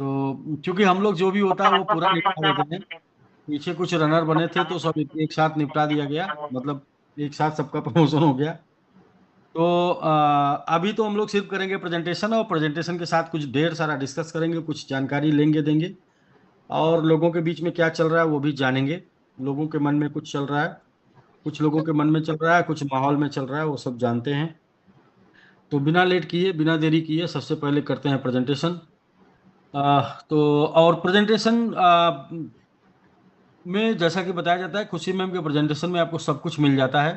तो क्योंकि हम लोग जो भी होता है वो पूरा निपटा देते हैं। पीछे कुछ रनर बने थे तो सब एक साथ निपटा दिया गया, मतलब एक साथ सबका प्रमोशन हो गया। तो अभी तो हम लोग सिर्फ करेंगे प्रेजेंटेशन, और प्रेजेंटेशन के साथ कुछ ढेर सारा डिस्कस करेंगे, कुछ जानकारी लेंगे देंगे, और लोगों के बीच में क्या चल रहा है वो भी जानेंगे। लोगों के मन में कुछ चल रहा है, कुछ लोगों के मन में चल रहा है, कुछ माहौल में चल रहा है, वो सब जानते हैं। तो बिना लेट किए, बिना देरी किए, सबसे पहले करते हैं प्रेजेंटेशन। तो और प्रेजेंटेशन में जैसा कि बताया जाता है, खुशी मैम के प्रेजेंटेशन में आपको सब कुछ मिल जाता है।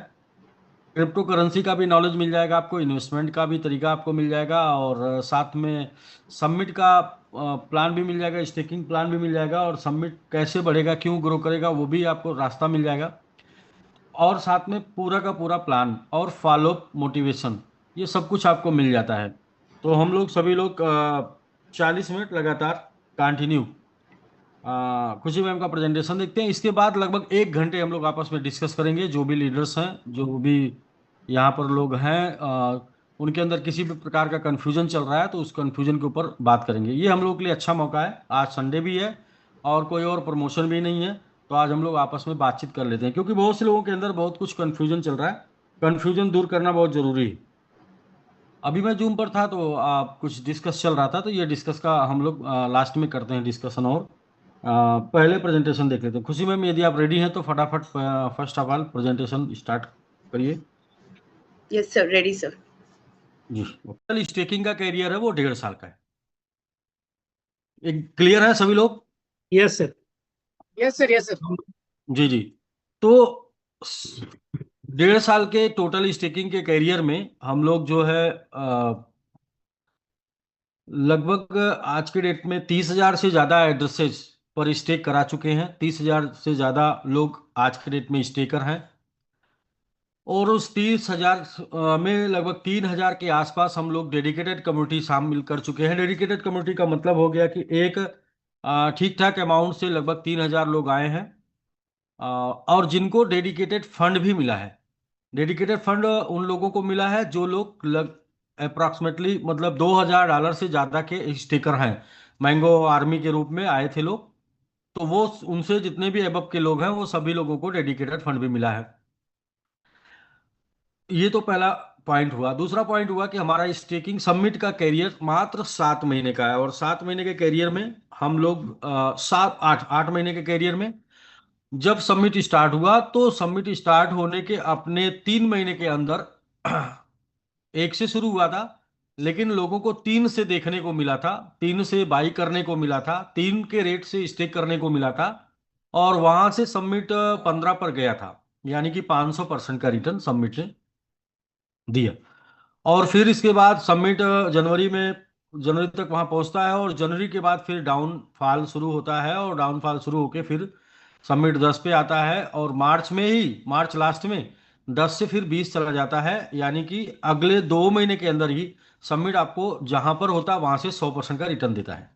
क्रिप्टो करेंसी का भी नॉलेज मिल जाएगा आपको, इन्वेस्टमेंट का भी तरीका आपको मिल जाएगा, और साथ में सबमिट का प्लान भी मिल जाएगा, स्टेकिंग प्लान भी मिल जाएगा, और सबमिट कैसे बढ़ेगा, क्यों ग्रो करेगा, वो भी आपको रास्ता मिल जाएगा। और साथ में पूरा का पूरा प्लान और फॉलो मोटिवेशन, ये सब कुछ आपको मिल जाता है। तो हम लोग सभी लोग 40 मिनट लगातार कंटिन्यू खुशी मैम का प्रेजेंटेशन देखते हैं। इसके बाद लगभग 1 घंटे हम लोग आपस में डिस्कस करेंगे, जो भी लीडर्स हैं, जो भी यहाँ पर लोग हैं, उनके अंदर किसी भी प्रकार का कन्फ्यूजन चल रहा है तो उस कन्फ्यूजन के ऊपर बात करेंगे। ये हम लोग के लिए अच्छा मौका है, आज संडे भी है और कोई और प्रमोशन भी नहीं है, तो आज हम लोग आपस में बातचीत कर लेते हैं, क्योंकि बहुत से लोगों के अंदर बहुत कुछ कन्फ्यूजन चल रहा है। कन्फ्यूजन दूर करना बहुत जरूरी है। अभी मैं जूम पर था तो कुछ डिस्कस चल रहा था, तो ये डिस्कस का हम लोग लास्ट में करते हैं डिस्कशन। और पहले प्रेजेंटेशन देख लेते हैं। खुशी मैम यदि आप रेडी हैं तो फटाफट first of all presentation start करिए। Yes sir, ready sir. जी, टोटल स्टेकिंग का कैरियर है वो 1.5 साल का है। एक क्लियर है सभी लोग? Yes sir, yes sir, yes sir. जी जी। तो 1.5 साल के टोटल स्टेकिंग के कैरियर में हम लोग जो है लगभग आज के डेट में 30,000 से ज़्यादा एड्रेसेस पर स्टेक करा चुके हैं। 30,000 से ज़्यादा लोग आज के डेट में स्टेकर हैं, और उस 30,000 में लगभग 3,000 के आसपास हम लोग डेडिकेटेड कम्युनिटी शामिल कर चुके हैं। डेडिकेटेड कम्युनिटी का मतलब हो गया कि एक ठीक ठाक अमाउंट से लगभग 3,000 लोग आए हैं, और जिनको डेडिकेटेड फंड भी मिला है। डेडिकेटेड फंड उन लोगों को मिला है जो लोग अप्रॉक्सीमेटली मतलब $2,000 से ज़्यादा के स्टेकर हैं। मैंगो आर्मी के रूप में आए थे लोग, तो वो उनसे जितने भी अबव के लोग हैं वो सभी लोगों को डेडिकेटेड फंड भी मिला है। ये तो पहला पॉइंट हुआ। दूसरा पॉइंट हुआ कि हमारा स्टेकिंग सबमिट का कैरियर मात्र 7 महीने का है, और 7 महीने के कैरियर में हम लोग 8 महीने के कैरियर में जब सबमिट स्टार्ट हुआ तो सबमिट स्टार्ट होने के अपने 3 महीने के अंदर 1 से शुरू हुआ था, लेकिन लोगों को 3 से देखने को मिला था, 3 से बाई करने को मिला था, 3 के रेट से स्टेक करने को मिला था, और वहां से सबमिट 15 पर गया था, यानी कि 500% का रिटर्न सबमिट ने दिया। और फिर इसके बाद सबमिट जनवरी तक वहां पहुंचता है, और जनवरी के बाद फिर डाउनफॉल शुरू होता है, और डाउनफॉल शुरू होके फिर सबमिट 10 पे आता है, और मार्च लास्ट में 10 से फिर 20 चला जाता है, यानी कि अगले 2 महीने के अंदर ही सबमिट आपको जहां पर होता है वहां से 100% का रिटर्न देता है।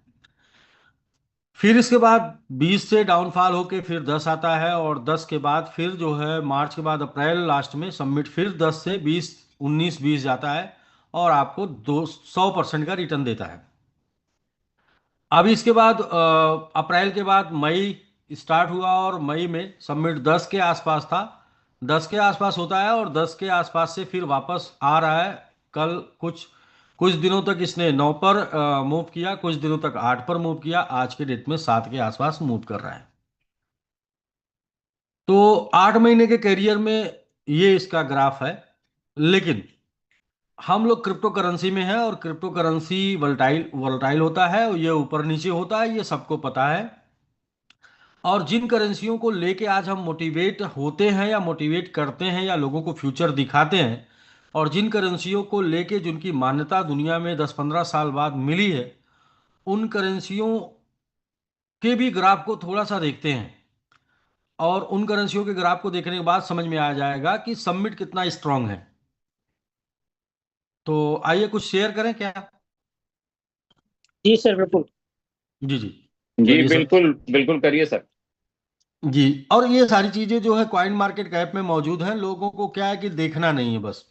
फिर इसके बाद 20 से डाउनफॉल होके फिर 10 आता है, और 10 के बाद फिर जो है मार्च के बाद अप्रैल लास्ट में सबमिट फिर 10 से 20, 19-20 जाता है, और आपको 100% का रिटर्न देता है। अभी इसके बाद अप्रैल के बाद मई स्टार्ट हुआ, और मई में सबमिट 10 के आसपास था, 10 के आसपास होता है, और 10 के आसपास से फिर वापस आ रहा है। कल कुछ कुछ दिनों तक इसने 9 पर मूव किया, कुछ दिनों तक 8 पर मूव किया, आज के डेट में 7 के आसपास मूव कर रहा है। तो 8 महीने के करियर में ये इसका ग्राफ है। लेकिन हम लोग क्रिप्टो करेंसी में है, और क्रिप्टो करेंसी वोलेटाइल वोलेटाइल होता है, ये ऊपर नीचे होता है, ये सबको पता है। और जिन करेंसियों को लेके आज हम मोटिवेट होते हैं या मोटिवेट करते हैं या लोगों को फ्यूचर दिखाते हैं, और जिन करेंसियों को लेके जिनकी मान्यता दुनिया में 10-15 साल बाद मिली है, उन करेंसियों के भी ग्राफ को थोड़ा सा देखते हैं, और उन करेंसियों के ग्राफ को देखने के बाद समझ में आ जाएगा कि सबमिट कितना स्ट्रांग है। तो आइए कुछ शेयर करें क्या? जी सर, बिल्कुल। जी जी। जी करिए सर। बिल्कुल बिल्कुल करिए सर। जी, और ये सारी चीजें जो है कॉइन मार्केट कैप में मौजूद हैं, लोगों को क्या है कि देखना नहीं है बस।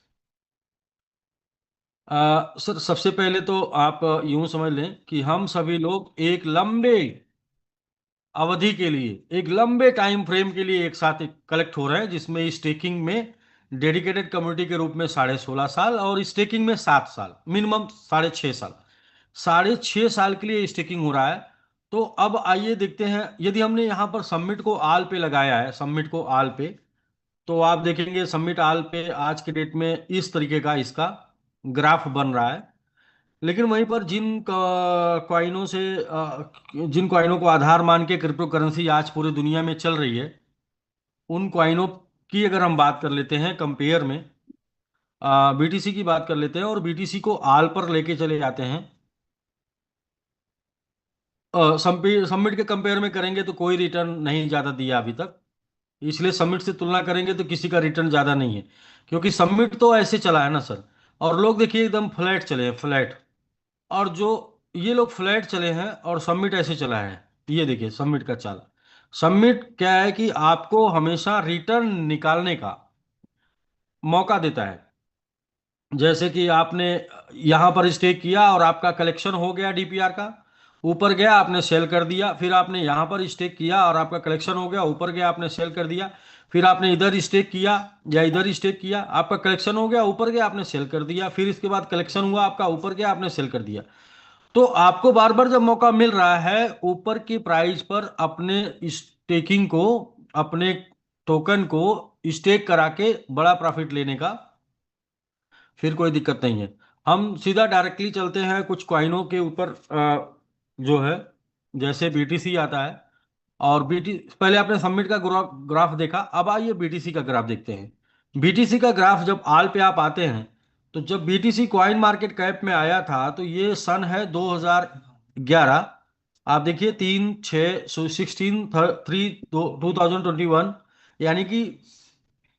सर सबसे पहले तो आप यूं समझ लें कि हम सभी लोग एक लंबे अवधि के लिए, एक लंबे टाइम फ्रेम के लिए एक साथ कलेक्ट हो रहे हैं, जिसमें स्टेकिंग में डेडिकेटेड कम्युनिटी के रूप में 16.5 साल और स्टेकिंग में 7 साल, मिनिमम 6.5 साल, 6.5 साल के लिए स्टेकिंग हो रहा है। तो अब आइए देखते हैं, यदि हमने यहाँ पर सबमिट को आल पे लगाया है, सबमिट को आल पे, तो आप देखेंगे सबमिट आल पे आज के डेट में इस तरीके का इसका ग्राफ बन रहा है। लेकिन वहीं पर कॉइनों से जिन कॉइनों को आधार मान के क्रिप्टो करेंसी आज पूरी दुनिया में चल रही है, उन कॉइनों की अगर हम बात कर लेते हैं कंपेयर में, बीटीसी की बात कर लेते हैं और बीटीसी को आल पर लेके चले जाते हैं। सबमिट के कंपेयर में करेंगे तो कोई रिटर्न नहीं ज़्यादा दिया अभी तक, इसलिए सबमिट से तुलना करेंगे तो किसी का रिटर्न ज़्यादा नहीं है, क्योंकि सबमिट तो ऐसे चला है ना सर। और लोग देखिए एकदम फ्लैट चले हैं, फ्लैट। और जो ये लोग फ्लैट चले हैं और सबमिट ऐसे चला है, ये देखिए सबमिट का चाल। सबमिट क्या है कि आपको हमेशा रिटर्न निकालने का मौका देता है। जैसे कि आपने यहाँ पर स्टेक किया और आपका कलेक्शन हो गया डीपीआर का, ऊपर गया आपने सेल कर दिया, फिर आपने यहाँ पर स्टेक किया और आपका कलेक्शन हो गया, ऊपर गया आपने सेल कर दिया, फिर आपने इधर स्टेक किया या इधर स्टेक किया, आपका कलेक्शन हो गया, ऊपर गया आपने सेल कर दिया, फिर इसके बाद कलेक्शन हुआ आपका, ऊपर गया आपने सेल कर दिया। तो आपको बार बार जब मौका मिल रहा है ऊपर की प्राइस पर अपने स्टेकिंग को, अपने टोकन को स्टेक करा के बड़ा प्रॉफिट लेने का, फिर कोई दिक्कत नहीं है। हम सीधा डायरेक्टली चलते हैं कुछ कॉइनों के ऊपर, जो है जैसे बीटीसी आता है। और बीटी पहले आपने सबमिट का ग्राफ देखा, अब आइए बीटीसी का ग्राफ देखते हैं। बीटीसी का ग्राफ जब आल पे आप आते हैं, तो जब बीटीसी कॉइन मार्केट कैप में आया था तो ये सन है 2011। आप देखिए 2021, यानी कि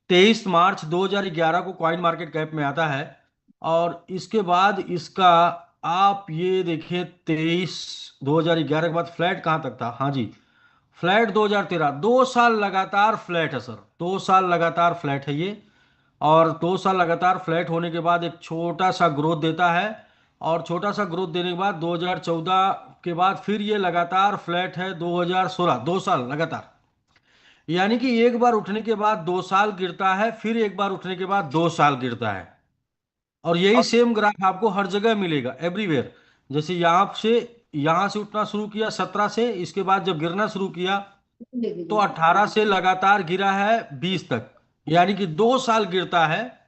23 मार्च 2011 को कॉइन मार्केट कैप में आता है। और इसके बाद इसका, आप ये देखिए 2011 के बाद फ्लैट कहाँ तक था, हाँ जी, फ्लैट 2013, 2 साल लगातार फ्लैट है सर, 2 साल लगातार फ्लैट है ये। और 2 साल लगातार फ्लैट होने के बाद एक छोटा सा ग्रोथ देता है, और छोटा सा ग्रोथ देने के बाद 2014 के बाद फिर ये लगातार फ्लैट है 2016, 2 साल लगातार। यानी कि एक बार उठने के बाद 2 साल गिरता है, फिर एक बार उठने के बाद 2 साल गिरता है। और यही सेम ग्राफ आपको हर जगह मिलेगा, एवरीवेयर। जैसे यहाँ से उठना शुरू किया 17 से, इसके बाद जब गिरना शुरू किया तो 18 से लगातार गिरा है 20 तक, यानी कि 2 साल गिरता है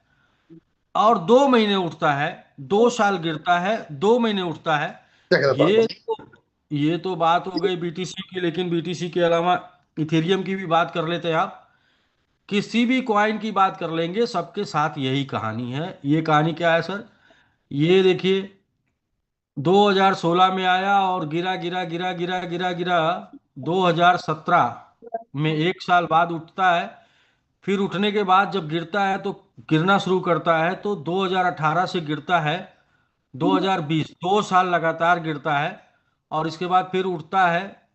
और 2 महीने उठता है, 2 साल गिरता है, 2 महीने उठता है। ये तो ये तो बात हो गई बीटीसी की, लेकिन बीटीसी के अलावा इथेरियम की भी बात कर लेते हैं आप। किसी भी कॉइन की बात कर लेंगे, सबके साथ यही कहानी है। ये कहानी क्या है सर, ये देखिए 2016 में आया और गिरा गिरा गिरा गिरा गिरा गिरा, 2017 में 1 साल बाद उठता है। फिर उठने के बाद जब गिरता है तो गिरना शुरू करता है, तो 2018 से गिरता है 2020, 2 साल लगातार गिरता है। और इसके बाद फिर उठता है,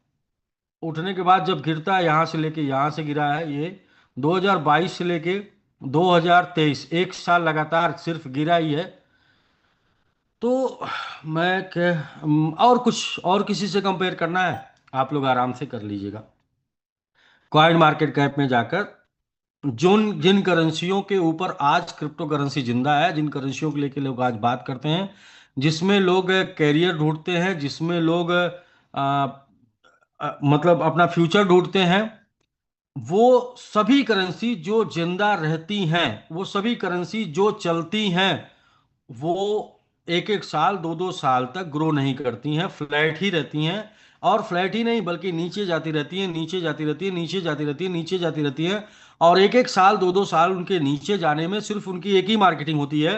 उठने के बाद जब गिरता है, यहाँ से लेके यहाँ से गिरा है ये 2022 से लेके 2023, 1 साल लगातार सिर्फ गिरा ही है। तो और कुछ और किसी से कंपेयर करना है, आप लोग आराम से कर लीजिएगा कॉइन मार्केट कैप में जाकर। जिन जिन करेंसियों के ऊपर आज क्रिप्टो करेंसी जिंदा है, जिन करेंसियों को लेके लोग आज बात करते हैं, जिसमें लोग कैरियर ढूंढते हैं, जिसमें लोग मतलब अपना फ्यूचर ढूंढते हैं, वो सभी करेंसी जो जिंदा रहती हैं, वो सभी करेंसी जो चलती हैं, वो एक एक साल, दो दो साल तक ग्रो नहीं करती हैं, फ्लैट ही रहती हैं। और फ्लैट ही नहीं बल्कि नीचे जाती रहती हैं, नीचे जाती रहती है, नीचे जाती रहती है, नीचे जाती रहती है। और एक एक साल, दो दो साल उनके नीचे जाने में सिर्फ उनकी एक ही मार्केटिंग होती है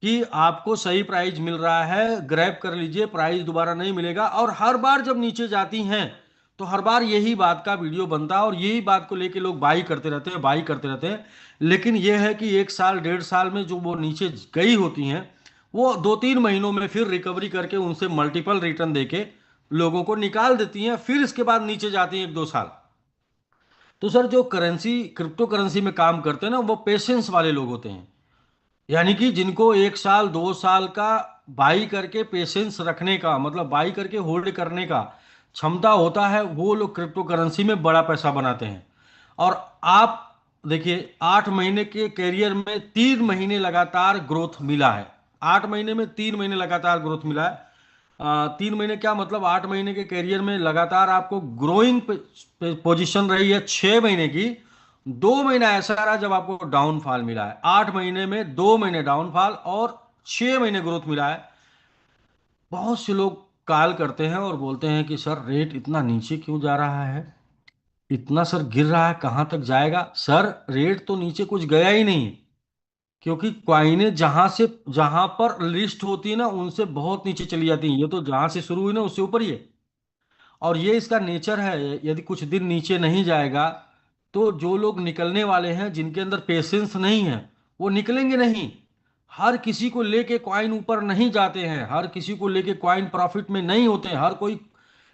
कि आपको सही प्राइस मिल रहा है, ग्रैब कर लीजिए, प्राइस दोबारा नहीं मिलेगा। और हर बार जब नीचे जाती हैं तो हर बार यही बात का वीडियो बनता है और यही बात को लेके लोग बाई करते रहते हैं, बाई करते रहते हैं। लेकिन यह है कि 1 साल 1.5 साल में जो वो नीचे गई होती हैं, वो 2-3 महीनों में फिर रिकवरी करके उनसे मल्टीपल रिटर्न देके लोगों को निकाल देती हैं, फिर इसके बाद नीचे जाती हैं 1-2 साल। तो सर जो करेंसी, क्रिप्टो करेंसी में काम करते हैं ना, वो पेशेंस वाले लोग होते हैं। यानी कि जिनको 1 साल 2 साल का बाई करके पेशेंस रखने का, मतलब बाई करके होल्ड करने का क्षमता होता है, वो लोग क्रिप्टो करेंसी में बड़ा पैसा बनाते हैं। और आप देखिए, 8 महीने के कैरियर में 3 महीने लगातार ग्रोथ मिला है। 8 महीने में 3 महीने लगातार ग्रोथ मिला है। 3 महीने क्या मतलब, 8 महीने के कैरियर में लगातार आपको ग्रोइंग पोजीशन रही है 6 महीने की। 2 महीना ऐसा रहा जब आपको डाउनफॉल मिला है। 8 महीने में 2 महीने डाउनफॉल और 6 महीने ग्रोथ मिला है। बहुत से लोग कॉल करते हैं और बोलते हैं कि सर रेट इतना नीचे क्यों जा रहा है, इतना सर गिर रहा है, कहाँ तक जाएगा। सर रेट तो नीचे कुछ गया ही नहीं, क्योंकि क्वाइनें जहां पर लिस्ट होती है ना, उनसे बहुत नीचे चली जाती हैं। ये तो जहां से शुरू हुई ना, उससे ऊपर ही है। और ये इसका नेचर है, यदि कुछ दिन नीचे नहीं जाएगा तो जो लोग निकलने वाले हैं, जिनके अंदर पेशेंस नहीं है, वो निकलेंगे नहीं। हर किसी को लेके कॉइन ऊपर नहीं जाते हैं, हर किसी को लेके कॉइन प्रॉफिट में नहीं होते हैं। हर कोई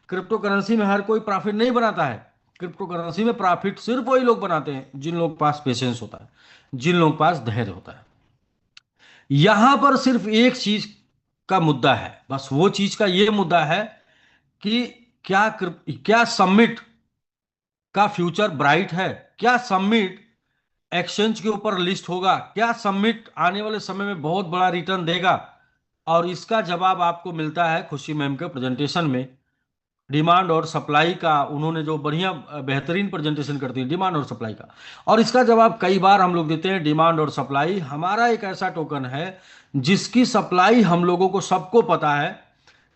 क्रिप्टो करेंसी में हर कोई प्रॉफिट नहीं बनाता है। क्रिप्टो करेंसी में प्रॉफिट सिर्फ वही लोग बनाते हैं जिन लोग के पास पेशेंस होता है, जिन लोग के पास धैर्य होता है। यहां पर सिर्फ एक चीज का मुद्दा है, बस वो चीज का ये मुद्दा है कि क्या समिट का फ्यूचर ब्राइट है? क्या समिट एक्सचेंज के ऊपर लिस्ट होगा? क्या समिट आने वाले समय में बहुत बड़ा रिटर्न देगा? और इसका जवाब आपको मिलता है खुशी मैम के प्रेजेंटेशन में। डिमांड और सप्लाई का उन्होंने जो बढ़िया बेहतरीन प्रेजेंटेशन करती है डिमांड और सप्लाई का। और इसका जवाब कई बार हम लोग देते हैं। डिमांड और सप्लाई हमारा एक ऐसा टोकन है जिसकी सप्लाई हम लोगों को सबको पता है।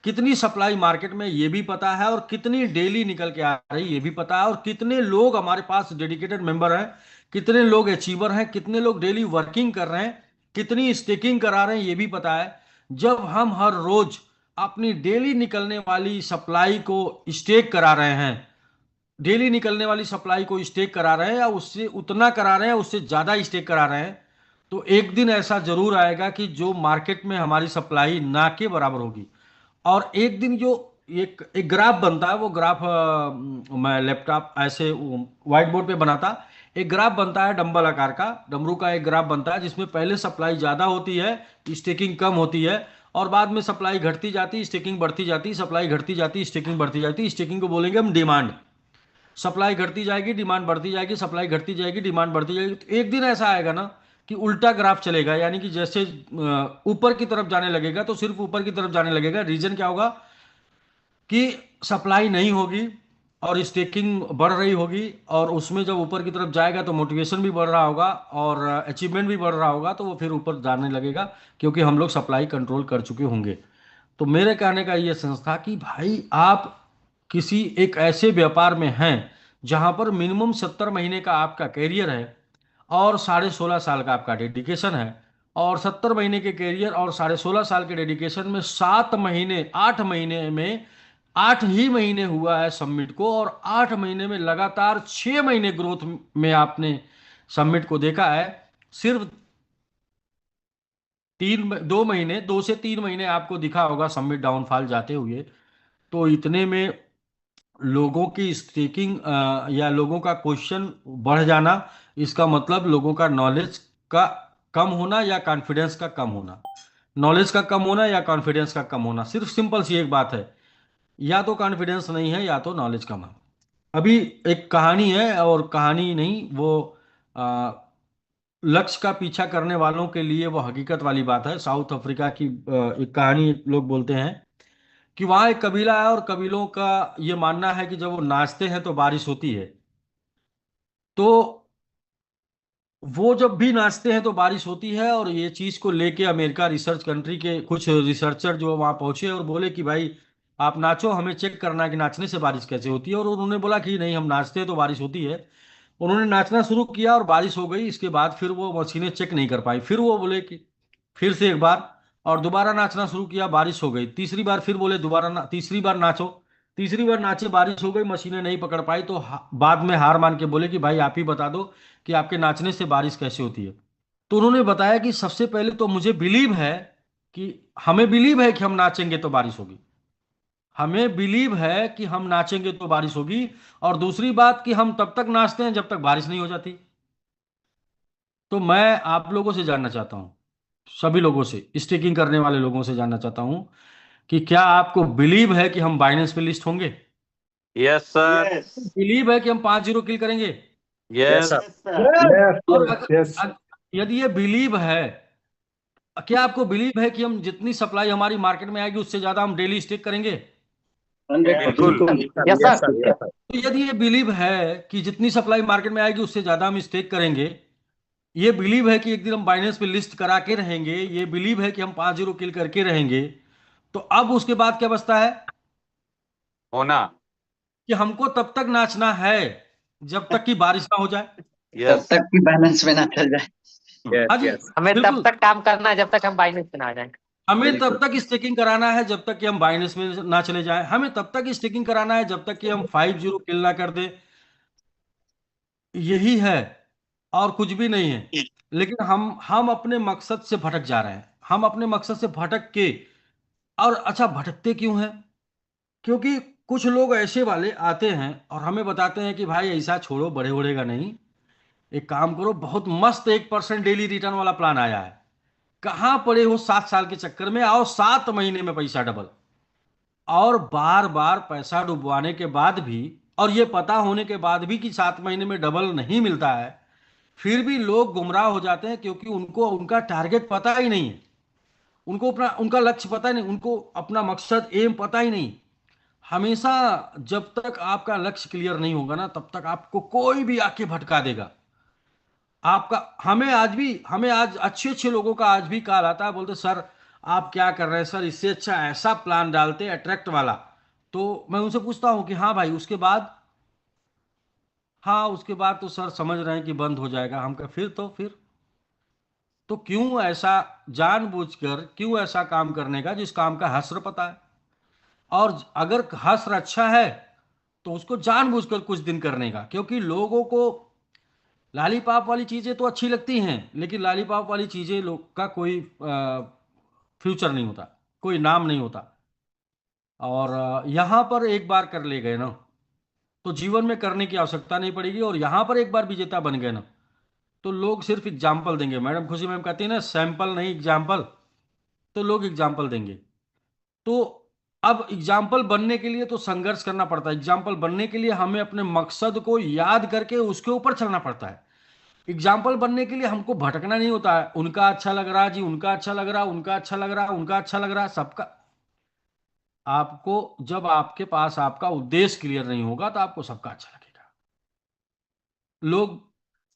कितनी सप्लाई मार्केट में ये भी पता है, और कितनी डेली निकल के आ रही ये भी पता है, और कितने लोग हमारे पास डेडिकेटेड मेंबर हैं, कितने लोग अचीवर हैं, कितने लोग डेली वर्किंग कर रहे हैं, कितनी स्टेकिंग करा रहे हैं ये भी पता है। जब हम हर रोज अपनी डेली निकलने वाली सप्लाई को स्टेक करा रहे हैं, डेली निकलने वाली सप्लाई को स्टेक करा रहे हैं, या उससे उतना करा रहे हैं, उससे ज्यादा स्टेक करा रहे हैं, तो एक दिन ऐसा जरूर आएगा कि जो मार्केट में हमारी सप्लाई ना के बराबर होगी। और एक दिन जो एक एक ग्राफ बनता है, वो ग्राफ मैं लैपटॉप ऐसे व्हाइट बोर्ड पे बनाता। एक ग्राफ बनता है डंबल आकार का, डमरू का एक ग्राफ बनता है, जिसमें पहले सप्लाई ज्यादा होती है, स्टेकिंग कम होती है, और बाद में सप्लाई घटती जाती, स्टेकिंग बढ़ती जाती, सप्लाई घटती जाती, स्टेकिंग बढ़ती जाती। स्टेकिंग को बोलेंगे हम डिमांड। सप्लाई घटती जाएगी, डिमांड बढ़ती जाएगी, सप्लाई घटती जाएगी, डिमांड बढ़ती जाएगी। तो एक दिन ऐसा आएगा ना कि उल्टा ग्राफ चलेगा, यानी कि जैसे ऊपर की तरफ जाने लगेगा तो सिर्फ ऊपर की तरफ जाने लगेगा। रीजन क्या होगा कि सप्लाई नहीं होगी और स्टेकिंग बढ़ रही होगी, और उसमें जब ऊपर की तरफ जाएगा तो मोटिवेशन भी बढ़ रहा होगा और अचीवमेंट भी बढ़ रहा होगा, तो वो फिर ऊपर जाने लगेगा, क्योंकि हम लोग सप्लाई कंट्रोल कर चुके होंगे। तो मेरे कहने का ये सेंस था कि भाई आप किसी एक ऐसे व्यापार में हैं जहां पर मिनिमम 70 महीने का आपका कैरियर है, और 16.5 साल का आपका डेडिकेशन है। और 70 महीने के कैरियर और 16.5 साल के डेडिकेशन में 7 महीने, 8 महीने में 8 ही महीने हुआ है सबमिट को, और 8 महीने में लगातार 6 महीने ग्रोथ में आपने सबमिट को देखा है। सिर्फ 2 महीने, 2 से 3 महीने आपको दिखा होगा सबमिट डाउनफॉल जाते हुए। तो इतने में लोगों की स्टेकिंग या लोगों का क्वेश्चन बढ़ जाना, इसका मतलब लोगों का नॉलेज का कम होना या कॉन्फिडेंस का कम होना। नॉलेज का कम होना या कॉन्फिडेंस का कम होना, सिर्फ सिंपल सी एक बात है, या तो कॉन्फिडेंस नहीं है या तो नॉलेज कम है। अभी एक कहानी है, और कहानी नहीं वो आ, लक्ष्य का पीछा करने वालों के लिए वो हकीकत वाली बात है। साउथ अफ्रीका की एक कहानी लोग बोलते हैं कि वहां एक कबीला है, और कबीलों का ये मानना है कि जब वो नाचते हैं तो बारिश होती है। तो वो जब भी नाचते हैं तो बारिश होती है, और ये चीज को लेके अमेरिका रिसर्च कंट्री के कुछ रिसर्चर जो वहां पहुंचे और बोले कि भाई आप नाचो, हमें चेक करना है कि नाचने से बारिश कैसे होती है। और उन्होंने बोला कि नहीं, हम नाचते हैं तो बारिश होती है। उन्होंने नाचना शुरू किया और बारिश हो गई। इसके बाद फिर वो मशीनें चेक नहीं कर पाई। फिर वो बोले कि फिर से एक बार, और दोबारा नाचना शुरू किया, बारिश हो गई। तीसरी बार फिर बोले दोबारा तीसरी बार नाचो। तीसरी बार नाचे, बारिश हो गई, मशीनें नहीं पकड़ पाई। तो बाद में हार मान के बोले कि भाई आप ही बता दो कि आपके नाचने से बारिश कैसे होती है। तो उन्होंने बताया कि सबसे पहले तो मुझे बिलीव है कि हमें बिलीव है कि हम नाचेंगे तो बारिश होगी। हमें बिलीव है कि हम नाचेंगे तो बारिश होगी। और दूसरी बात कि हम तब तक नाचते हैं जब तक बारिश नहीं हो जाती। तो मैं आप लोगों से जानना चाहता हूं सभी लोगों से, स्टेकिंग करने वाले लोगों से जानना चाहता हूं कि क्या आपको बिलीव है कि हम बाइनेंस पे लिस्ट होंगे? Yes sir. बिलीव है कि हम 5-0 किल करेंगे? यस। Yes, और yes, yes. यदि ये बिलीव है, क्या आपको बिलीव है कि हम जितनी सप्लाई हमारी मार्केट में आएगी उससे ज्यादा हम डेली स्टेक करेंगे? 100% बिल्कुल. Yes, Yes, sir. sir. Yes, sir. तो यदि ये बिलीव है कि जितनी सप्लाई मार्केट में आएगी उससे ज्यादा हम स्टेक करेंगे, ये बिलीव है कि एक दिन हम बाइनेंस पे लिस्ट करा के रहेंगे, ये बिलीव है कि हम 5-0 किल करके रहेंगे, तो अब उसके बाद क्या बचता है? होना। कि हमको तब तक नाचना है जब तक कि बारिश ना हो जाए। तब यस। तक कि बैलेंस में ना चल जाए। Yes, हाँ जी, yes. हमें बिल्कुल। तब तक काम करना है जब तक हम बाइनेंस पे ना आ जाए। हमें तब तक स्टेकिंग कराना है जब तक कि हम बाइनेंस में ना चले जाएं, हमें तब तक स्टेकिंग कराना है जब तक कि हम 5-0 किल ना कर दे। यही है, और कुछ भी नहीं है। लेकिन हम अपने मकसद से भटक जा रहे हैं, हम अपने मकसद से भटक के, और अच्छा भटकते क्यों हैं? क्योंकि कुछ लोग ऐसे वाले आते हैं और हमें बताते हैं कि भाई ऐसा छोड़ो, बढ़े बढ़ेगा नहीं, एक काम करो, बहुत मस्त 1% डेली रिटर्न वाला प्लान आया है। कहाँ पड़े हो 7 साल के चक्कर में? आओ 7 महीने में पैसा डबल। और बार बार पैसा डुबवाने के बाद भी, और ये पता होने के बाद भी कि 7 महीने में डबल नहीं मिलता है, फिर भी लोग गुमराह हो जाते हैं, क्योंकि उनको उनका टारगेट पता ही नहीं है, उनको अपना उनका लक्ष्य पता ही नहीं, उनको अपना मकसद एम पता ही नहीं। हमेशा जब तक आपका लक्ष्य क्लियर नहीं होगा ना, तब तक आपको कोई भी आके भटका देगा। आपका हमें आज अच्छे अच्छे लोगों का आज भी कॉल आता है, बोलते सर आप क्या कर रहे हैं सर, इससे अच्छा ऐसा प्लान डालते अट्रैक्ट वाला। तो मैं उनसे पूछता हूँ कि हाँ भाई उसके बाद? हाँ उसके बाद तो सर समझ रहे हैं कि बंद हो जाएगा। हम कहा फिर तो क्यों ऐसा, जानबूझकर क्यों ऐसा काम करने का जिस काम का हश्र पता है? और अगर हश्र अच्छा है तो उसको जानबूझकर कुछ दिन करने का, क्योंकि लोगों को लॉलीपॉप वाली चीजें तो अच्छी लगती हैं, लेकिन लॉलीपॉप वाली चीजें लोग का कोई फ्यूचर नहीं होता, कोई नाम नहीं होता। और यहाँ पर एक बार कर ले गए ना, तो जीवन में करने की आवश्यकता नहीं पड़ेगी, और यहाँ पर एक बार विजेता बन गए ना, तो लोग सिर्फ एग्जाम्पल देंगे। मैडम खुशी मैम कहती है ना, सैंपल नहीं एग्जाम्पल। तो लोग एग्जाम्पल देंगे। तो अब एग्जाम्पल बनने के लिए तो संघर्ष करना पड़ता है, एग्जाम्पल बनने के लिए हमें अपने मकसद को याद करके उसके ऊपर चलना पड़ता है। एग्जाम्पल बनने के लिए हमको भटकना नहीं होता है, उनका अच्छा लग रहा जी, उनका अच्छा लग रहा, उनका अच्छा लग रहा, उनका अच्छा लग रहा, सबका। आपको, जब आपके पास आपका उद्देश्य क्लियर नहीं होगा तो आपको सबका अच्छा लगेगा। लोग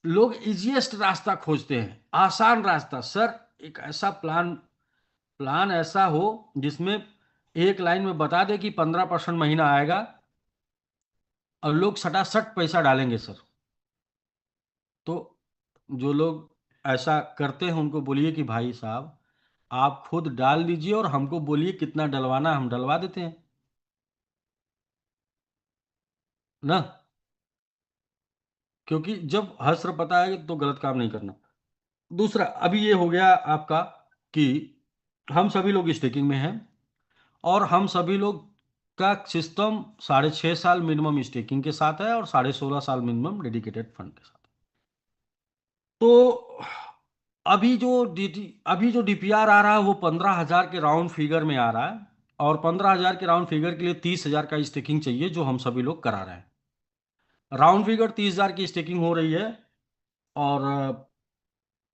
लोग इजीएस्ट रास्ता खोजते हैं, आसान रास्ता। सर एक ऐसा प्लान प्लान ऐसा हो जिसमें एक लाइन में बता दे कि 15% महीना आएगा, और लोग सटासट पैसा डालेंगे सर। तो जो लोग ऐसा करते हैं उनको बोलिए कि भाई साहब आप खुद डाल दीजिए और हमको बोलिए कितना डलवाना है, हम डलवा देते हैं ना। क्योंकि जब हश्र पता है तो गलत काम नहीं करना। दूसरा, अभी ये हो गया आपका कि हम सभी लोग स्टेकिंग में हैं, और हम सभी लोग का सिस्टम 6.5 साल मिनिमम स्टेकिंग के साथ है और 16.5 साल मिनिमम डेडिकेटेड फंड के साथ। तो अभी जो डीपीआर आ रहा है वो 15,000 के राउंड फिगर में आ रहा है, और 15,000 के राउंड फिगर के लिए 30,000 का स्टेकिंग चाहिए, जो हम सभी लोग करा रहे हैं। राउंड फिगर 30,000 की स्टेकिंग हो रही है, और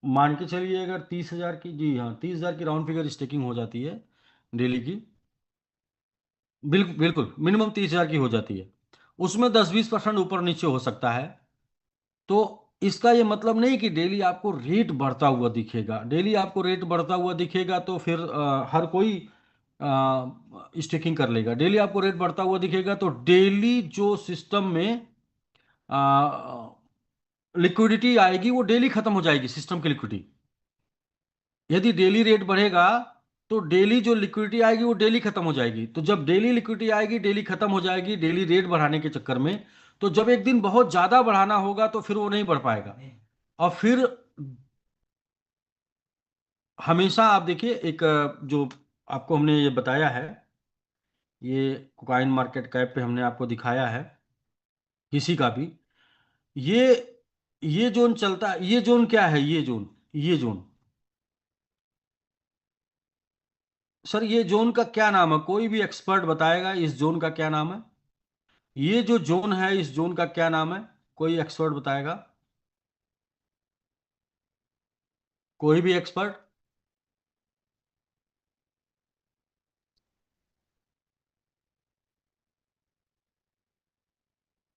मान के चलिए अगर 30,000 की, जी हाँ 30,000 की राउंड फिगर स्टेकिंग हो जाती है डेली की, बिल्कुल बिल्कुल मिनिमम 30,000 की हो जाती है। उसमें 10-20% ऊपर नीचे हो सकता है। तो इसका ये मतलब नहीं कि डेली आपको रेट बढ़ता हुआ दिखेगा। डेली आपको रेट बढ़ता हुआ दिखेगा तो फिर हर कोई स्टेकिंग कर लेगा। डेली आपको रेट बढ़ता हुआ दिखेगा तो डेली जो सिस्टम में लिक्विडिटी आएगी वो डेली खत्म हो जाएगी, सिस्टम की लिक्विडिटी। यदि डेली रेट बढ़ेगा तो डेली जो लिक्विडिटी आएगी वो डेली खत्म हो जाएगी। तो जब डेली लिक्विडिटी आएगी, डेली खत्म हो जाएगी, डेली रेट बढ़ाने के चक्कर में, तो जब एक दिन बहुत ज्यादा बढ़ाना होगा तो फिर वो नहीं बढ़ पाएगा। और फिर हमेशा आप देखिए, एक जो आपको हमने ये बताया है, ये कॉइन मार्केट कैप पे हमने आपको दिखाया है, किसी का भी ये जोन चलता है। ये जोन क्या है? ये जोन सर ये जोन का क्या नाम है, कोई भी एक्सपर्ट बताएगा इस जोन का क्या नाम है? ये जो जोन है इस जोन का क्या नाम है? कोई एक्सपर्ट बताएगा? कोई भी एक्सपर्ट?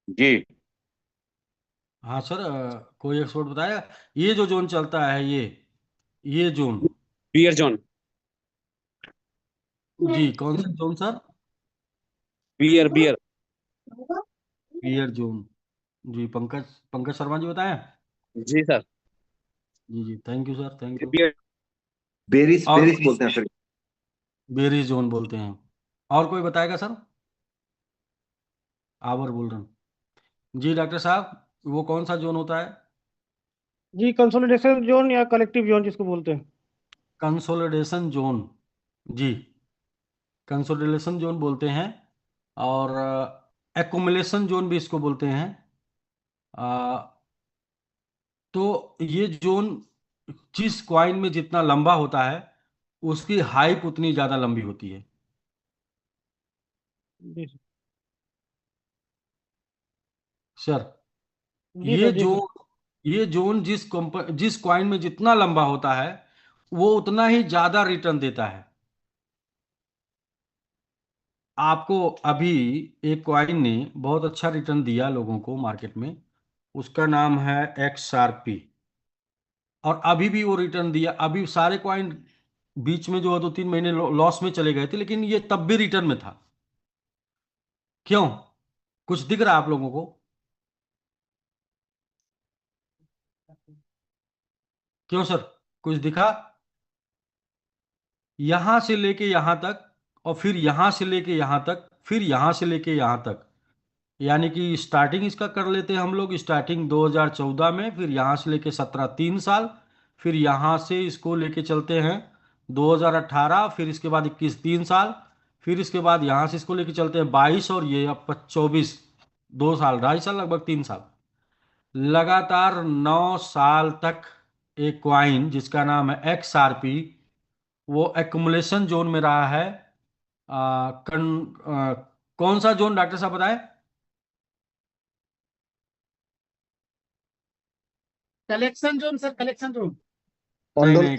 जी। हाँ सर, कोई एक्सपर्ट बताएगा? ये जो जोन चलता है ये जोन। Beer zone. जी कौन सा जोन सर? बियर बियर। पियर जोन। जी पंकज पंकज शर्मा जी बताएं। जी सर। जी जी, thank you sir, thank you. बियर। बेरिस और बेरिस बोलते हैं सर। बेरीज जोन बोलते हैं। और कोई बताएगा सर? आवर बोल रहे हैं। जी डॉक्टर साहब, वो कौन सा जोन होता है? जी कंसोलिडेशन जोन या कलेक्टिव जोन जिसको बोलते हैं। Consolidation zone. जी कंसोलिडेशन जोन बोलते हैं। और एक्युमुलेशन जोन भी इसको बोलते हैं। अ, तो ये जोन जिस कॉइन में जितना लंबा होता है उसकी हाइप उतनी ज्यादा लंबी होती है। जी सर। सर जी ये सर। जी सर। जोन ये जोन जिस कॉइन में जितना लंबा होता है वो उतना ही ज्यादा रिटर्न देता है। आपको अभी एक कॉइन ने बहुत अच्छा रिटर्न दिया लोगों को मार्केट में, उसका नाम है XRP। और अभी भी वो रिटर्न दिया। अभी सारे कॉइन बीच में जो है 2-3 महीने लॉस में चले गए थे, लेकिन ये तब भी रिटर्न में था। क्यों? कुछ दिख रहा है आप लोगों को? क्यों सर, कुछ दिखा? यहां से लेके यहां तक, और फिर यहां से लेके यहां तक, फिर यहां से लेके यहां तक। यानी कि स्टार्टिंग इसका कर लेते हैं हम लोग, स्टार्टिंग 2014 में, फिर यहाँ से लेके 17 3 साल, फिर यहाँ से इसको लेके चलते हैं 2018, फिर इसके बाद 21 3 साल, फिर इसके बाद यहाँ से इसको लेके चलते हैं 22, और ये अब 24, 2 साल 2.5 साल लगभग 3 साल, लगातार 9 साल तक एक क्वाइन जिसका नाम है XRP वो एक्युमुलेशन जोन में रहा है। कौन सा जोन डॉक्टर साहब बताएं? Collection zone sir, collection zone. नहीं नहीं,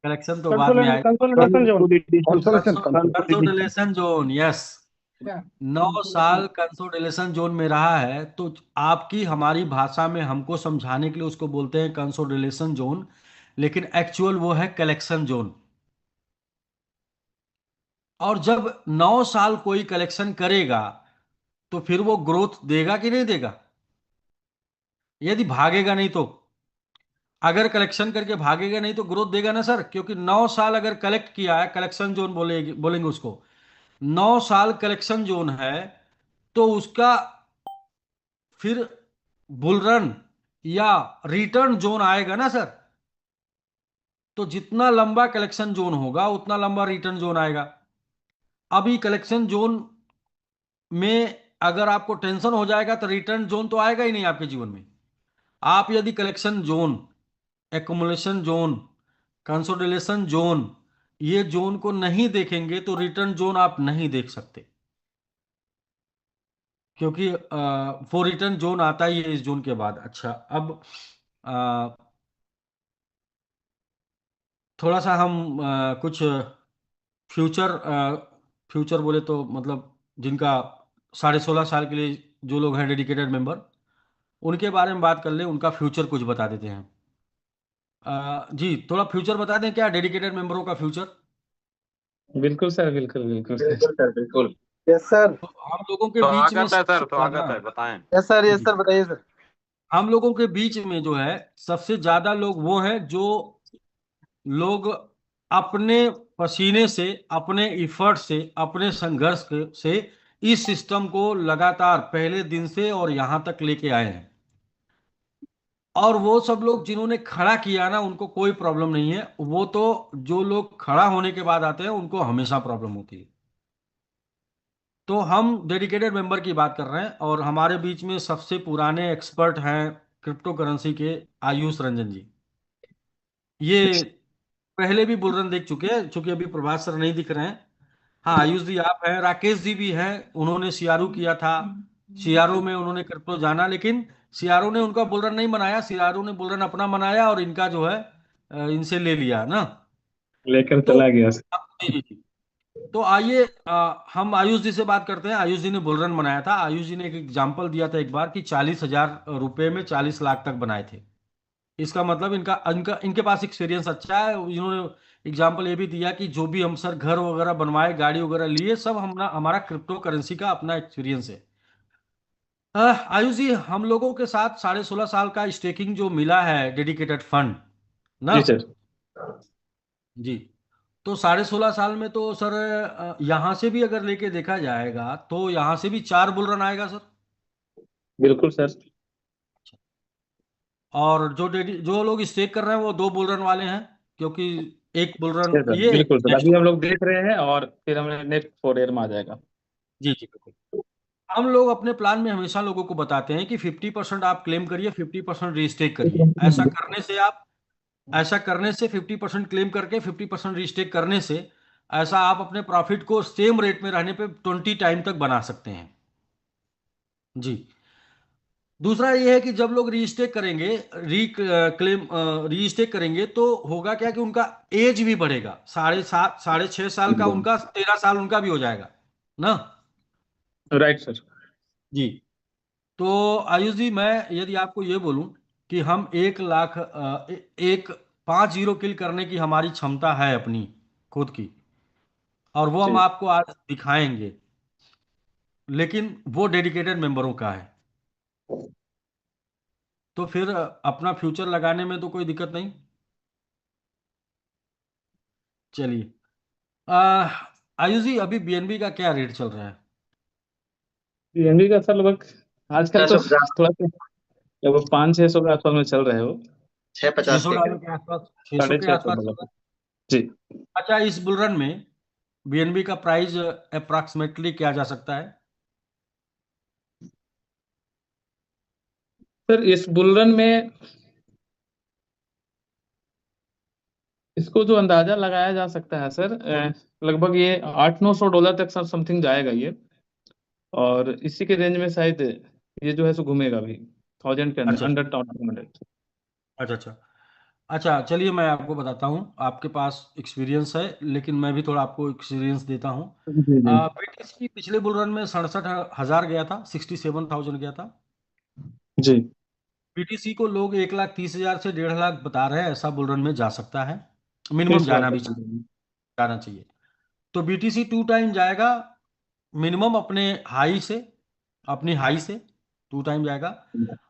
कलेक्शन तो बाद में आएगा। Consolidation zone. Consolidation zone, yes. 9 साल कंसोलिडेशन जोन में रहा है, तो आपकी हमारी भाषा में हमको समझाने के लिए उसको बोलते हैं कंसोलिडेशन जोन, लेकिन एक्चुअल वो है कलेक्शन जोन। और जब 9 साल कोई कलेक्शन करेगा तो फिर वो ग्रोथ देगा कि नहीं देगा? यदि भागेगा नहीं तो? अगर कलेक्शन करके भागेगा नहीं तो ग्रोथ देगा ना सर, क्योंकि 9 साल अगर कलेक्ट किया है, कलेक्शन जोन बोलेंगे उसको। 9 साल कलेक्शन जोन है, तो उसका फिर बुलरन या रिटर्न जोन आएगा ना सर। तो जितना लंबा कलेक्शन जोन होगा उतना लंबा रिटर्न जोन आएगा। अभी कलेक्शन जोन में अगर आपको टेंशन हो जाएगा तो रिटर्न जोन तो आएगा ही नहीं आपके जीवन में। आप यदि collection zone, accumulation zone, consolidation zone, ये जोन को नहीं देखेंगे तो रिटर्न जोन आप नहीं देख सकते, क्योंकि वो रिटर्न जोन आता ही है इस जोन के बाद। अच्छा, अब अ, थोड़ा सा हम कुछ फ्यूचर फ्यूचर बोले तो मतलब जिनका 16.5 साल के लिए जो लोग हैं डेडिकेटेड मेंबर, उनके बारे में बात कर लें, उनका फ्यूचर कुछ बता देते हैं। जी थोड़ा फ्यूचर बता दें क्या, डेडिकेटेड मेंबरों का फ्यूचर। बिल्कुल सर, बिल्कुल बिल्कुल सर। बिल्कुल सर बिल्कुल। Yes sir. तो हम लोगों के बीच में स्वागत है सबसे सर, स्वागत ज्यादा, है, बताएं। यस जी सर बताइए सर। हम लोगों के बीच में जो है सबसे ज्यादा लोग वो हैं जो लोग अपने पसीने से, अपने इफर्ट से, अपने संघर्ष से इस सिस्टम को लगातार पहले दिन से और यहां तक लेके आए हैं। और वो सब लोग जिन्होंने खड़ा किया ना उनको कोई प्रॉब्लम नहीं है, वो तो जो लोग खड़ा होने के बाद आते हैं उनको हमेशा प्रॉब्लम होती है। तो हम डेडिकेटेड मेंबर की बात कर रहे हैं, और हमारे बीच में सबसे पुराने एक्सपर्ट हैं क्रिप्टो करेंसी के, आयुष रंजन जी। ये पहले भी बुल रन देख चुके हैं, चूंकि अभी प्रभात सर नहीं दिख रहे हैं। हाँ, आयुष जी आप हैं, राकेश जी भी हैं, उन्होंने सीआरओ किया था। सीआरओ में उन्होंने क्रिप्टो जाना, लेकिन सीआरओ ने उनका बुल रन नहीं बनाया, सीआरओ ने बुल रन अपना बनाया और इनका जो है इनसे ले लिया ना। लेकर तो चला गया। जी जी जी। तो आइए हम आयुष जी से बात करते हैं। आयुष जी ने बुल रन बनाया था। आयुष जी ने एक एग्जाम्पल दिया था एक बार कि 40,000 रुपए में 40 लाख तक बनाए थे। इसका मतलब इनका इनका इनके पास एक्सपीरियंस अच्छा है। इन्होंने एग्जाम्पल ये भी दिया कि जो भी हम सर घर वगैरह बनवाए, गाड़ी वगैरह लिए, सब हमारा क्रिप्टो करेंसी का अपना एक्सपीरियंस है। आयुष जी, हम लोगों के साथ 16.5 साल का स्टेकिंग जो मिला है डेडिकेटेड फंड ना। जी सर। जी। तो 16.5 साल में तो सर यहाँ से भी अगर लेके देखा जाएगा तो यहाँ से भी 4 बुल रन आएगा सर। बिल्कुल सर। और जो लोग स्टेक कर रहे हैं वो 2 बुल रन वाले हैं, क्योंकि एक बुल रन सर ये बिल्कुल सर, नेक्स्ट। अभी हम लोग देख रहे हैं और फिर हमें नेक्स्ट 4 ईयर में आ जाएगा। जी जी बिल्कुल। हम लोग अपने प्लान में हमेशा लोगों को बताते हैं कि 50% आप क्लेम करिए, 50% रीस्टेक करिए। ऐसा करने से 50% क्लेम करके 50% रीस्टेक करने से ऐसा आप अपने प्रॉफिट को सेम रेट में रहने पे 20 टाइम तक बना सकते हैं। जी। दूसरा ये है कि जब लोग रीस्टेक करेंगे, क्लेम रीस्टेक करेंगे, तो होगा क्या कि उनका एज भी बढ़ेगा। 7.5 6.5 साल का उनका 13 साल उनका भी हो जाएगा ना। Right sir. जी। तो आयुष जी, मैं यदि आपको ये बोलूं कि हम 1 लाख एक 5 जीरो किल करने की हमारी क्षमता है अपनी खुद की, और वो हम जी आपको आज दिखाएंगे, लेकिन वो डेडिकेटेड मेंबरों का है, तो फिर अपना फ्यूचर लगाने में तो कोई दिक्कत नहीं। चलिए, आयुष जी, अभी बीएनबी का क्या रेट चल रहा है? पीएनबी का सर लगभग आजकल तो 650 थोड़ा सा लगभग 500-600 के आसपास में चल रहे हो। 650 600 के डॉलर करीब। के आसपास, 600 साढ़े के छः सौ आसपास चल रहा डॉलर है। जी। अच्छा, इस बुल रन में बीएनबी का प्राइस अप्रॉक्सीमेटली क्या जा सकता है? सर इस बुलरन में इसको जो अंदाजा लगाया जा सकता है सर, लगभग ये $800-900 तक सर समथिंग जाएगा ये। और इसी के रेंज में शायद ये जो है सो घूमेगा भी 1000 के अंदर, अच्छा अंडर 200। अच्छा अच्छा। अच्छा चलिए, मैं आपको बताता हूँ। आपके पास एक्सपीरियंस है, लेकिन मैं भी थोड़ा आपको एक्सपीरियंस देता हूँ। जी जी बीटीसी पिछले बुल रन में 67,000 गया था, 67,000 गया था। जी। बीटीसी को लोग 1,30,000 से 1.5 लाख बता रहे हैं, ऐसा बुल रन में जा सकता है। मिनिमम इस बार जाना भी जाना चाहिए। तो बीटीसी 2 टाइम जाएगा मिनिमम, अपनी हाई से 2 टाइम जाएगा।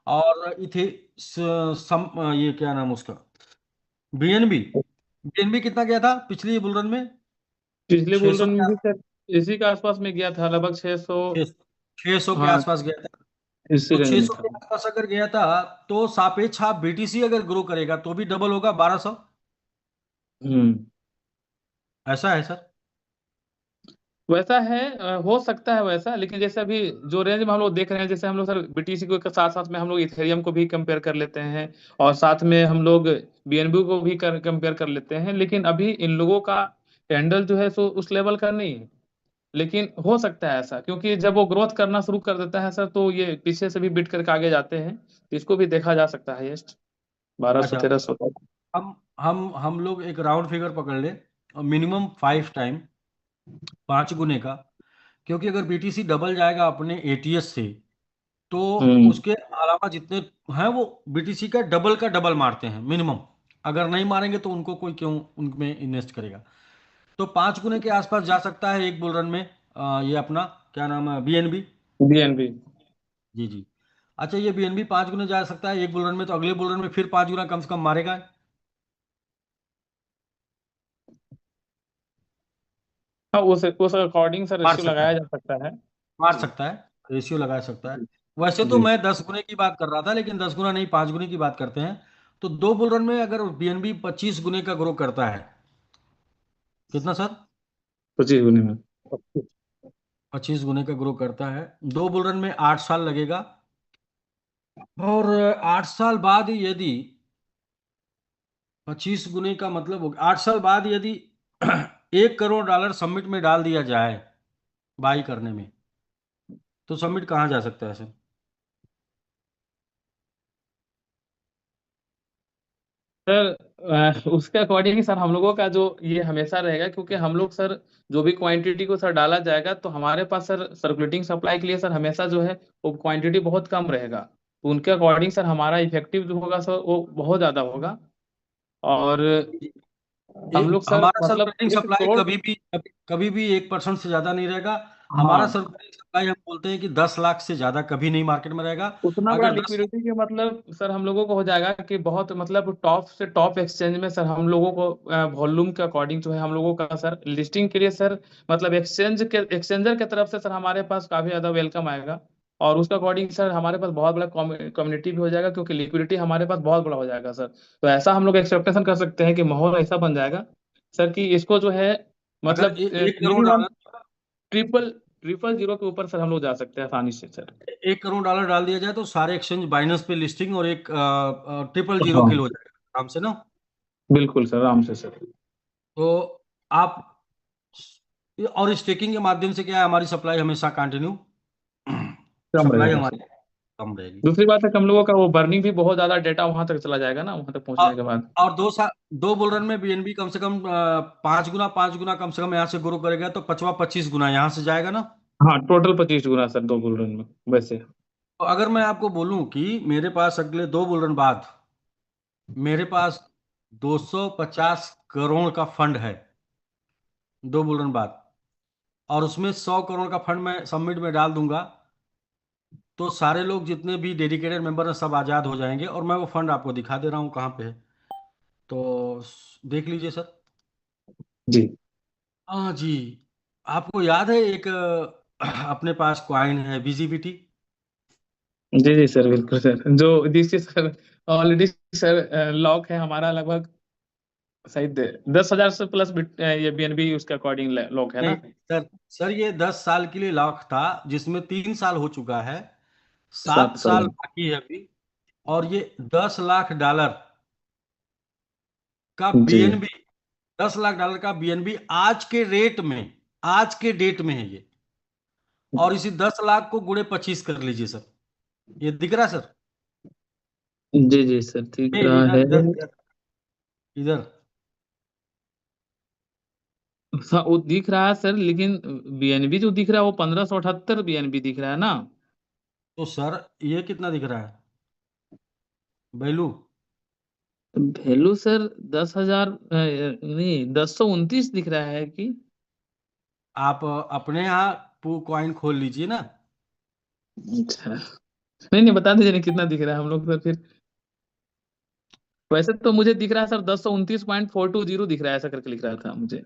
और इथे ये क्या नाम उसका, बीएनबी बीएनबी कितना गया था पिछली बुल रन में? पिछले 600 बुलरन के में भी सर इसी के आसपास में गया था, लगभग 600। 600 के हाँ, आसपास गया था। इसी तो रेंज में 600 था। के आसपास अगर गया था, तो सापेक्ष आप बीटीसी अगर ग्रो करेगा तो भी डबल होगा, 1200। हम्म। ऐसा है सर। वैसा है, हो सकता है वैसा, लेकिन जैसे अभी जो रेंज में हम लोग देख रहे हैं, जैसे हम लोग सर बीटीसी को के साथ साथ में हम लोग इथेरियम को भी कंपेयर कर लेते हैं, और साथ में हम लोग बीएनबी को भी कंपेयर कर लेते हैं, लेकिन अभी इन लोगों का कैंडल जो है सो उस लेवल का नहीं है। लेकिन हो सकता है ऐसा, क्योंकि जब वो ग्रोथ करना शुरू कर देता है सर, तो ये पीछे से भी बिट करके आगे जाते हैं, तो इसको भी देखा जा सकता है। ये 1200 अच्छा, 1300 तक। हम लोग एक राउंड फिगर पकड़ ले, मिनिमम 5 टाइम, 5 गुने का। क्योंकि अगर बीटीसी डबल जाएगा अपने एटीएस से, तो हम्म। उसके अलावा जितने हैं वो बीटीसी का डबल मारते हैं मिनिमम। अगर नहीं मारेंगे तो उनको कोई क्यों उनमें इन्वेस्ट करेगा। तो 5 गुने के आसपास जा सकता है एक बुल रन में। ये अपना क्या नाम है, बीएनबी। बीएनबी। जी जी। अच्छा, ये बीएनबी 5 गुने जा सकता है एक बुल रन में, तो अगले बुल रन में फिर 5 गुना कम से कम मारेगा। हाँ, उस अकॉर्डिंग सर मार रेशियो सकता लगाया है, जा सकता है। मार सकता है, रेशियो लगा सकता है। वैसे तो जी। मैं 10 गुने की बात कर रहा था, लेकिन 10 गुना नहीं, 5 गुने की बात करते हैं। तो 2 बुल रन में अगर बीएनबी 25 गुने का ग्रो करता है, कितना सर? 25 गुने में। 25 गुने का ग्रो करता है, 2 बुल रन में 8 साल लगेगा। और 8 साल बाद यदि 25 गुने का मतलब हो गया 8 साल बाद यदि $1 करोड़ सबमिट में डाल दिया जाए बाई करने में, तो सबमिट कहाँ जा सकता है सर? सर उसके अकॉर्डिंग सर हम लोगों का जो ये हमेशा रहेगा, क्योंकि हम लोग सर जो भी क्वांटिटी को सर डाला जाएगा तो हमारे पास सर सर्कुलेटिंग सप्लाई के लिए सर हमेशा जो है वो क्वांटिटी बहुत कम रहेगा, तो उनके अकॉर्डिंग सर हमारा इफेक्टिव जो होगा सर वो बहुत ज्यादा होगा। और हम लोग सर हमारा मतलब सर्कुलेटिंग 1 करोड़। कभी भी 1% से ज्यादा नहीं रहेगा। हमारा हाँ, सर्कुलेटिंग सप्लाई हम बोलते हैं कि 10 लाख से ज्यादा कभी नहीं मार्केट में रहेगा। उतना बड़ा अगर 10 लिक्विडिटी के मतलब सर हम लोगों को हो जाएगा कि बहुत मतलब टॉप से टॉप एक्सचेंज में सर हम लोगों को वॉल्यूम के अकॉर्डिंग जो है हम लोगों का सर लिस्टिंग के लिए सर मतलब एक्सचेंजर के तरफ से सर हमारे पास काफी ज्यादा वेलकम आएगा, और उसके अकॉर्डिंग सर हमारे पास बहुत बड़ा कम्युनिटी भी हो जाएगा, क्योंकि लिक्विडिटी हमारे पास बहुत बड़ा हो जाएगा सर। तो ऐसा हम लोग एक्सपेक्टेशन कर सकते हैं कि माहौल ऐसा बन जाएगा सर कि इसको जो है अगर मतलब 1 crore minimum dollar triple triple zero के ऊपर सर हम लोग जा सकते हैं आसानी से सर। 1 करोड़ डाल दिया जाए तो सारे एक्सचेंज बाइनेंस पे लिस्टिंग और एक 000 किलो हाँ हो जाएगा आराम से ना। बिल्कुल सर, आराम से सर। तो आप और स्टेकिंग के माध्यम से क्या है, हमारी सप्लाई हमेशा कंटिन्यू कम सप्लाई रहेगा हमारी सर। कम रहेगी। दूसरी बात है कि हम लोगों का वो बर्निंग भी बहुत ज्यादा डेटा वहां तक चला जाएगा ना, वहां तक पहुंचने और के बाद। और 2 साल 2 बुल रन में बीएनबी कम से कम 5 गुना कम से कम यहाँ से ग्रो करेगा, तो पचवा 25 गुना यहाँ से जाएगा ना। हाँ, टोटल 25 गुना सर 2 बुल रन में वैसे। तो अगर मैं आपको बोलूं कि मेरे पास अगले 2 बुल रन बाद मेरे पास 250 करोड़ का फंड है, 2 बुल रन बाद, और उसमें 100 करोड़ का फंड मैं सबमिट में डाल दूंगा, तो सारे लोग जितने भी डेडिकेटेड मेंबर हैं सब आज़ाद हो जाएंगे। और मैं वो फंड आपको दिखा दे रहा हूँ कहाँ पे है, तो देख लीजिए सर। जी हाँ जी। आपको याद है एक अपने पास कॉइन है बीजीबीटी? जी जी सर, बिल्कुल सर, जो जिससे सर ऑलरेडी सर लॉक है हमारा लगभग शायद 10,000 से प्लस ये बीएनबी उसके अकॉर्डिंग लॉक है नहीं ना। सर, सर ये 10 साल के लिए लॉक था, जिसमें 3 साल हो चुका है, 7 7 साल साल बाकी है अभी। और ये $10 लाख का जी बीएनबी, $10 लाख का बीएनबी आज के डेट में है ये। और इसी 10 लाख को गुणे 25 कर लीजिए सर, ये दिख रहा है सर? जी जी सर, दिख नहीं, रहा इधर है। इधर इधर इधर। हाँ वो दिख रहा है सर, लेकिन बीएनबी जो दिख रहा है वो 1578 बीएनबी दिख रहा है ना। तो सर ये कितना दिख रहा है वैल्यू? वैल्यू सर 10,000 नहीं 1029 दिख रहा है कि। आप अपने यहाँ पू कॉइन खोल लीजिए ना। अच्छा, नहीं नहीं बता दीजिए ना कितना दिख रहा है हम लोग सर फिर। वैसे तो मुझे दिख रहा है सर 1029.420 दिख रहा है, ऐसा करके लिख रहा था मुझे।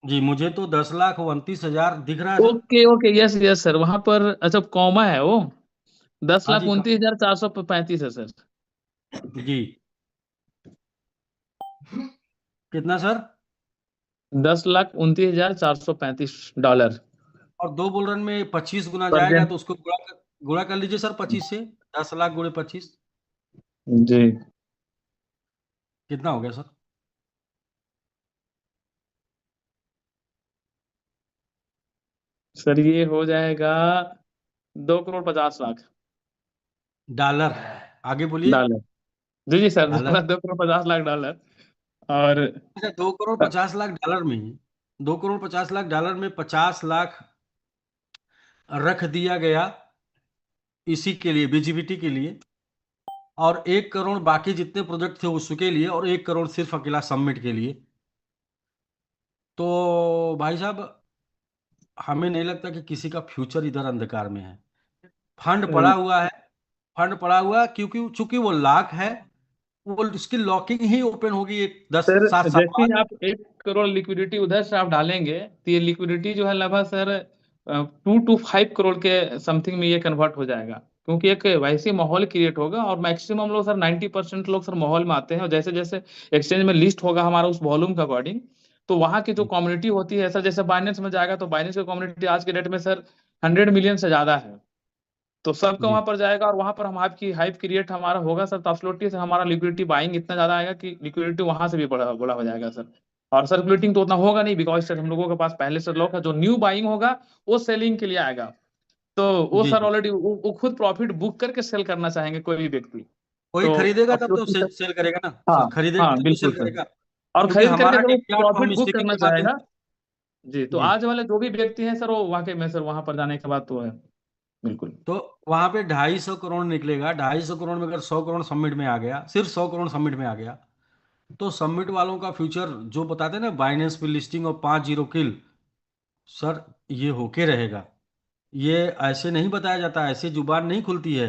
जी, मुझे तो 10,29,000 दिख रहा है sir. Okay okay, yes yes sir, वहां पर अच्छा कॉमा है वो। दस हाँ लाख जी, उनतीस हजार चार सौ पैंतीस है सर। जी। कितना सर? 10,29,435 डॉलर और 2 बुल रन में 25 गुना पर जाएगा, दिन। तो उसको गुणा कर लीजिए सर 25 से। 10 लाख गुणे 25 जी कितना हो गया सर? सर ये हो जाएगा 2,50,00,000 डॉलर। आगे बोलिए। डॉलर। जी जी सर, डॉलर। 2,50,00,000 और अच्छा, 2 करोड़ 50 लाख डॉलर में 2 करोड़ 50 लाख डॉलर में 50 लाख रख दिया गया इसी के लिए, बीजीबीटी के लिए। और 1 करोड़ बाकी जितने प्रोजेक्ट थे उसके लिए, और 1 करोड़ सिर्फ अकेला सबमिट के लिए। तो भाई साहब, हमें नहीं लगता कि किसी का फ्यूचर इधर अंधकार में है। फंड पड़ा हुआ है, फंड पड़ा हुआ है, क्योंकि चूंकि वो लॉक है, वो उसकी लॉकिंग ही ओपन होगी एक दस सर सात साल जैसे ही बाद। आप 1 करोड़ लिक्विडिटी उधर से आप डालेंगे तो ये लिक्विडिटी जो है लगभग सर 2 to 5 करोड़ के समथिंग में ये कन्वर्ट हो जाएगा, क्योंकि एक वैसे माहौल क्रिएट होगा। और मैक्सिमम लोग सर 90% लोग सर माहौल में आते हैं, और जैसे जैसे एक्सचेंज में लिस्ट होगा हमारा उस वॉल्यूम के अकॉर्डिंग, तो वहाँ की जो कम्युनिटी होती है सर, जैसे बाइनेंस में जाएगा तो बाइनेंस की कम्युनिटी आज के डेट में सर 100 मिलियन से ज्यादा है। तो सबका जी वहां पर जाएगा और वहां पर हम हाइप क्रिएट हमारा होगा सर, तो एब्सोल्युटली सर हमारा लिक्विडिटी बाइंग इतना ज्यादा आएगा कि लिक्विडिटी वहां से भी बड़ा बड़ा हो जाएगा सर। और सर्कुलेटिंग तो उतना होगा नहीं, बिकॉज सर हम लोगों के पास पहले से लॉक है। जो न्यू बाइंग होगा वो सेलिंग के लिए आएगा, तो वो जी सर जी। ऑलरेडी वो खुद प्रॉफिट बुक करके सेल करना चाहेंगे कोई भी व्यक्ति। कोई तो खरीदेगा तब तो absolutely सर, सेल करेगा ना हाँ सर, खरीदेगा हाँ तब तो सेल बिल्कुल सर। करेगा। और क्योंकि खरीद करके हमारा सर वो टीपीआर तो हम प्रॉफिट बुक स्टेकिंग करना के माध्यम चाहेगा। जी, तो जी। आज वाले जो भी व्यक्ति हैं सर वो वाकई में सर वहां पर जाने के बाद तो है बिल्कुल। तो वहां पे 250 करोड़ निकलेगा, 250 करोड़ में अगर 100 करोड़ सबमिट में आ गया, सिर्फ 100 करोड़ सबमिट में आ गया, तो सबमिट वालों का फ्यूचर जो बताते हैं ना, बाइनेंस पे लिस्टिंग और 5-0 किल, सर ये होके रहेगा। ये ऐसे नहीं बताया जाता, ऐसे जुबान नहीं खुलती है,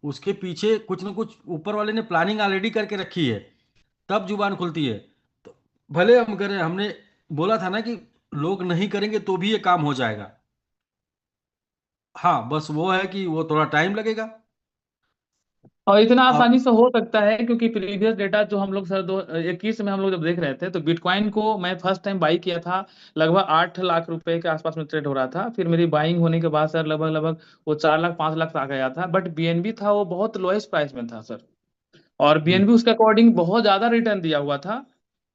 उसके पीछे कुछ ना कुछ ऊपर वाले ने प्लानिंग ऑलरेडी करके रखी है, तब जुबान खुलती है। तो भले हम करें, हमने बोला था ना कि लोग नहीं करेंगे तो भी ये काम हो जाएगा। हाँ बस वो है कि वो थोड़ा टाइम लगेगा। और इतना और आसानी से हो सकता है क्योंकि प्रीवियस डेटा जो हम लोग सर 2021 में हम लोग जब देख रहे थे, तो बिटकॉइन को मैं फर्स्ट टाइम बाई किया था लगभग 8 लाख रुपए के आसपास में ट्रेड हो रहा था। फिर मेरी बाइंग होने के बाद सर लगभग लगभग वो 4 लाख 5 लाख आ गया था। बट बीएनबी था वो बहुत लोएस्ट प्राइस में था सर, और जी बीएनबी उसके अकॉर्डिंग बहुत ज्यादा रिटर्न दिया हुआ था।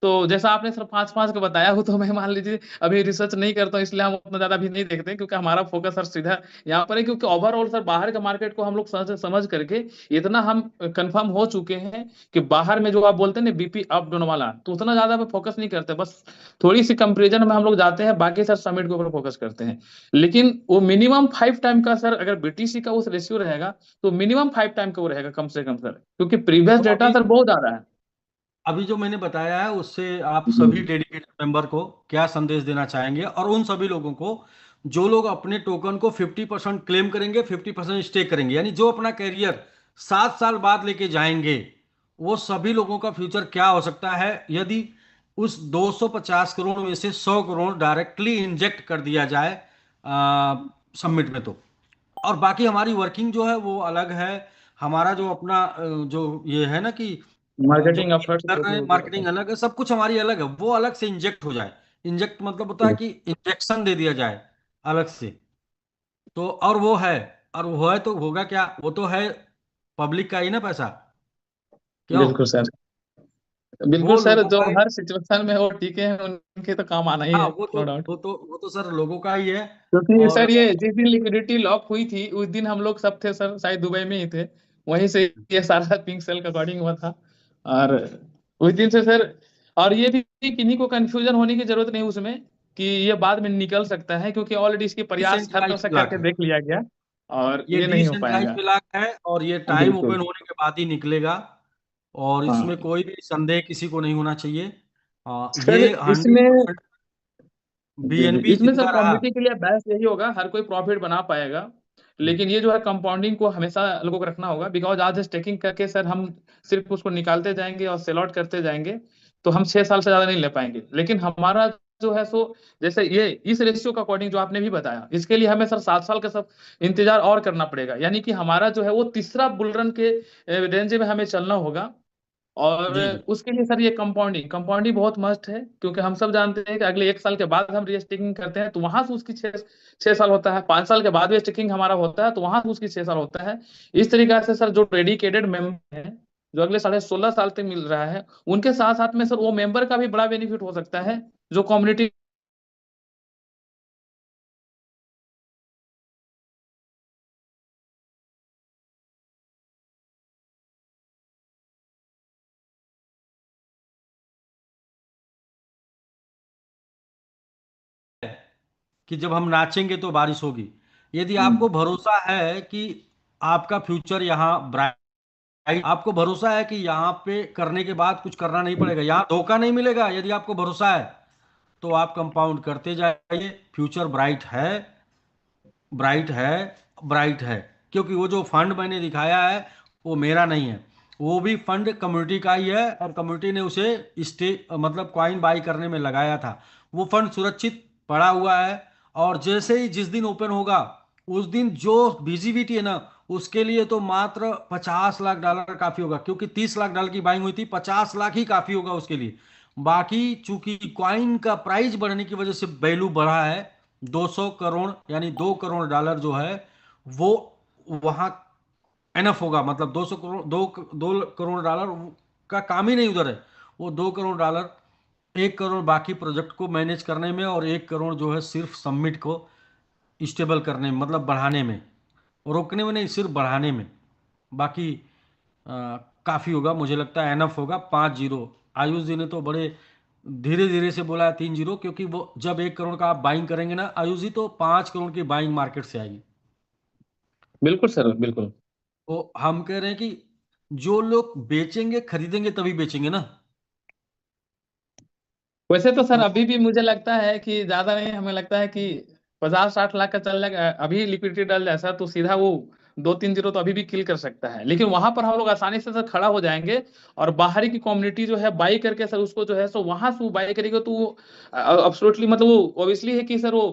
तो जैसा आपने सर 5-5 का बताया हो, तो मैं मान लीजिए अभी रिसर्च नहीं करता हूँ, इसलिए हम उतना ज्यादा भी नहीं देखते हैं, क्योंकि हमारा फोकस सर सीधा यहाँ पर है। क्योंकि ओवरऑल सर बाहर के मार्केट को हम लोग समझ करके इतना हम कंफर्म हो चुके हैं कि बाहर में जो आप बोलते हैं ना बीपी अप डाउन वाला, तो उतना ज्यादा पे फोकस नहीं करते। बस थोड़ी सी कंपेरिजन में हम लोग जाते हैं, बाकी सर समिट के ऊपर फोकस करते हैं। लेकिन वो मिनिमम 5 टाइम का सर अगर बीटीसी का उस रेशियो रहेगा, तो मिनिमम 5 टाइम का वो रहेगा कम से कम सर, क्योंकि प्रीवियस तो डेटा अभी सर बहुत ज्यादा है। अभी जो मैंने बताया है उससे आप सभी हम्म। डेडिकेटेड मेंबर को क्या संदेश देना चाहेंगे, और उन सभी लोगों को जो लोग अपने टोकन को 50% क्लेम करेंगे, 50% स्टेक करेंगे, यानी जो अपना कैरियर 7 साल बाद लेके जाएंगे, वो सभी लोगों का फ्यूचर क्या हो सकता है यदि उस 250 करोड़ में से 100 करोड़ डायरेक्टली इंजेक्ट कर दिया जाए सबमिट में। तो और बाकी हमारी वर्किंग जो है वो अलग है। हमारा जो अपना जो ये है ना कि जो मार्केटिंग एफर्ट्स कर जो रहे भी हैं, हो गया। मार्केटिंग अलग है, सब कुछ हमारी अलग है, वो अलग से इंजेक्ट हो जाए। इंजेक्ट मतलब होता है कि इंजेक्शन दे दिया जाए अलग से। तो और वो है, और वो है तो होगा क्या, वो तो है पब्लिक का ही ना पैसा, क्यों। बिल्कुल सर, बिल्कुल वो सर, लोगों जो का ही। हर सिचुएशन में वो ठीक है, उनके तो काम आना ही हाँ है, नो डाउट। वो तो सर लोगों का ही है। क्योंकि और सर ये जिस दिन लिक्विडिटी लॉक हुई थी उस दिन हम लोग सब थे सर, शायद दुबई में ही थे, वहीं से ये सारा पिंक सेल का अकॉर्डिंग हुआ था। और उस दिन से सर, और ये भी किन्हीं को कंफ्यूजन होने की जरूरत नहीं उसमें कि ये बाद में निकल सकता है, क्योंकि ऑलरेडी इसकी प्रयास हर तरह डिसेंट्रलाइज से ब्लॉक करके है, देख लिया गया, और ये ये नहीं हो डिसेंट्रलाइज पाएगा। ब्लॉक है, और ये टाइम बिल्कुल। ओपन होने के बाद ही निकलेगा। और इसमें हाँ कोई भी संदेह किसी को नहीं होना चाहिए। सर, ये इसमें 100% जी जी बीएनबी इसमें सर जिंदा रहा। कम्युनिटी के लिए बेस्ट यही होगा, हर कोई प्रॉफिट बना पाएगा। लेकिन ये जो है कंपाउंडिंग को हमेशा लोगों को रखना होगा, बिकॉज आज स्टेकिंग करके सर हम सिर्फ उसको निकालते जाएंगे और सेल आउट करते जाएंगे, तो हम 6 साल से ज्यादा नहीं ले पाएंगे। लेकिन हमारा जो है सो, जैसे ये इस रेशियो का अकॉर्डिंग जो आपने भी बताया, इसके लिए हमें सर 7 साल का सब इंतजार और करना पड़ेगा। यानी कि हमारा जो है वो तीसरा बुलरन के रेंज में हमें चलना होगा। और जी जी उसके लिए सर ये कंपाउंडिंग कंपाउंडिंग बहुत मस्ट है, क्योंकि हम सब जानते हैं कि अगले 1 साल के बाद हम रीस्टेकिंग करते हैं तो वहां से उसकी 6 साल होता है, 5 साल के बाद भी स्टेकिंग हमारा होता है तो वहां से उसकी 6 साल होता है। इस तरीके से सर जो डेडिकेटेड मेंबर है, जो अगले 16.5 साल तक मिल रहा है, उनके साथ साथ में सर वो मेंबर का भी बड़ा बेनिफिट हो सकता है जो कम्युनिटी। कि जब हम नाचेंगे तो बारिश होगी। यदि हम्म। आपको भरोसा है कि आपका फ्यूचर यहाँ ब्राइट, आपको भरोसा है कि यहाँ पे करने के बाद कुछ करना नहीं पड़ेगा, यहाँ धोखा नहीं मिलेगा, यदि आपको भरोसा है तो आप कंपाउंड करते जाइए। फ्यूचर ब्राइट है, ब्राइट है, ब्राइट है। क्योंकि वो जो फंड मैंने दिखाया है वो मेरा नहीं है, वो भी फंड कम्युनिटी का ही है, और कम्युनिटी ने उसे मतलब कॉइन बाई करने में लगाया था। वो फंड सुरक्षित पड़ा हुआ है। और जैसे ही जिस दिन ओपन होगा उस दिन जो विजिबिलिटी है ना, उसके लिए तो मात्र $50 लाख काफी होगा, क्योंकि $30 लाख की बाइंग हुई थी, 50 लाख ही काफी होगा उसके लिए। बाकी चूंकि कॉइन का प्राइस बढ़ने की वजह से वैल्यू बढ़ा है, 200 करोड़ यानी $2 करोड़ जो है वो वहां एनफ होगा, मतलब 200 करोड़, 2 करोड़ डॉलर का काम ही नहीं उधर है। वो 2 करोड़ डॉलर, 1 करोड़ बाकी प्रोजेक्ट को मैनेज करने में, और 1 करोड़ जो है सिर्फ सबमिट को स्टेबल करने में, मतलब बढ़ाने में, रोकने में नहीं, सिर्फ बढ़ाने में। बाकी काफ़ी होगा, मुझे लगता है एनफ होगा। 5-0। आयुष जी ने तो बड़े धीरे धीरे से बोला है 3-0, क्योंकि वो जब 1 करोड़ का आप बाइंग करेंगे ना आयुष जी, तो 5 करोड़ की बाइंग मार्केट से आएगी। बिल्कुल सर, बिल्कुल। तो हम कह रहे हैं कि जो लोग बेचेंगे खरीदेंगे तभी बेचेंगे ना। वैसे तो सर तो अभी भी मुझे लगता है कि ज्यादा नहीं, हमें लगता है कि 50-60 लाख का चल जाएगा अभी लिक्विडिटी डाल जैसा, तो सीधा वो 2-3 0 तो अभी भी किल कर सकता है। लेकिन वहां पर हम लोग आसानी से सर खड़ा हो जाएंगे, और बाहरी की कम्युनिटी जो है बाई करके सर उसको जो है सो वहां से वो बाई करेगा, तो वो एब्सोल्युटली मतलब वो ऑब्वियसली है कि सर वो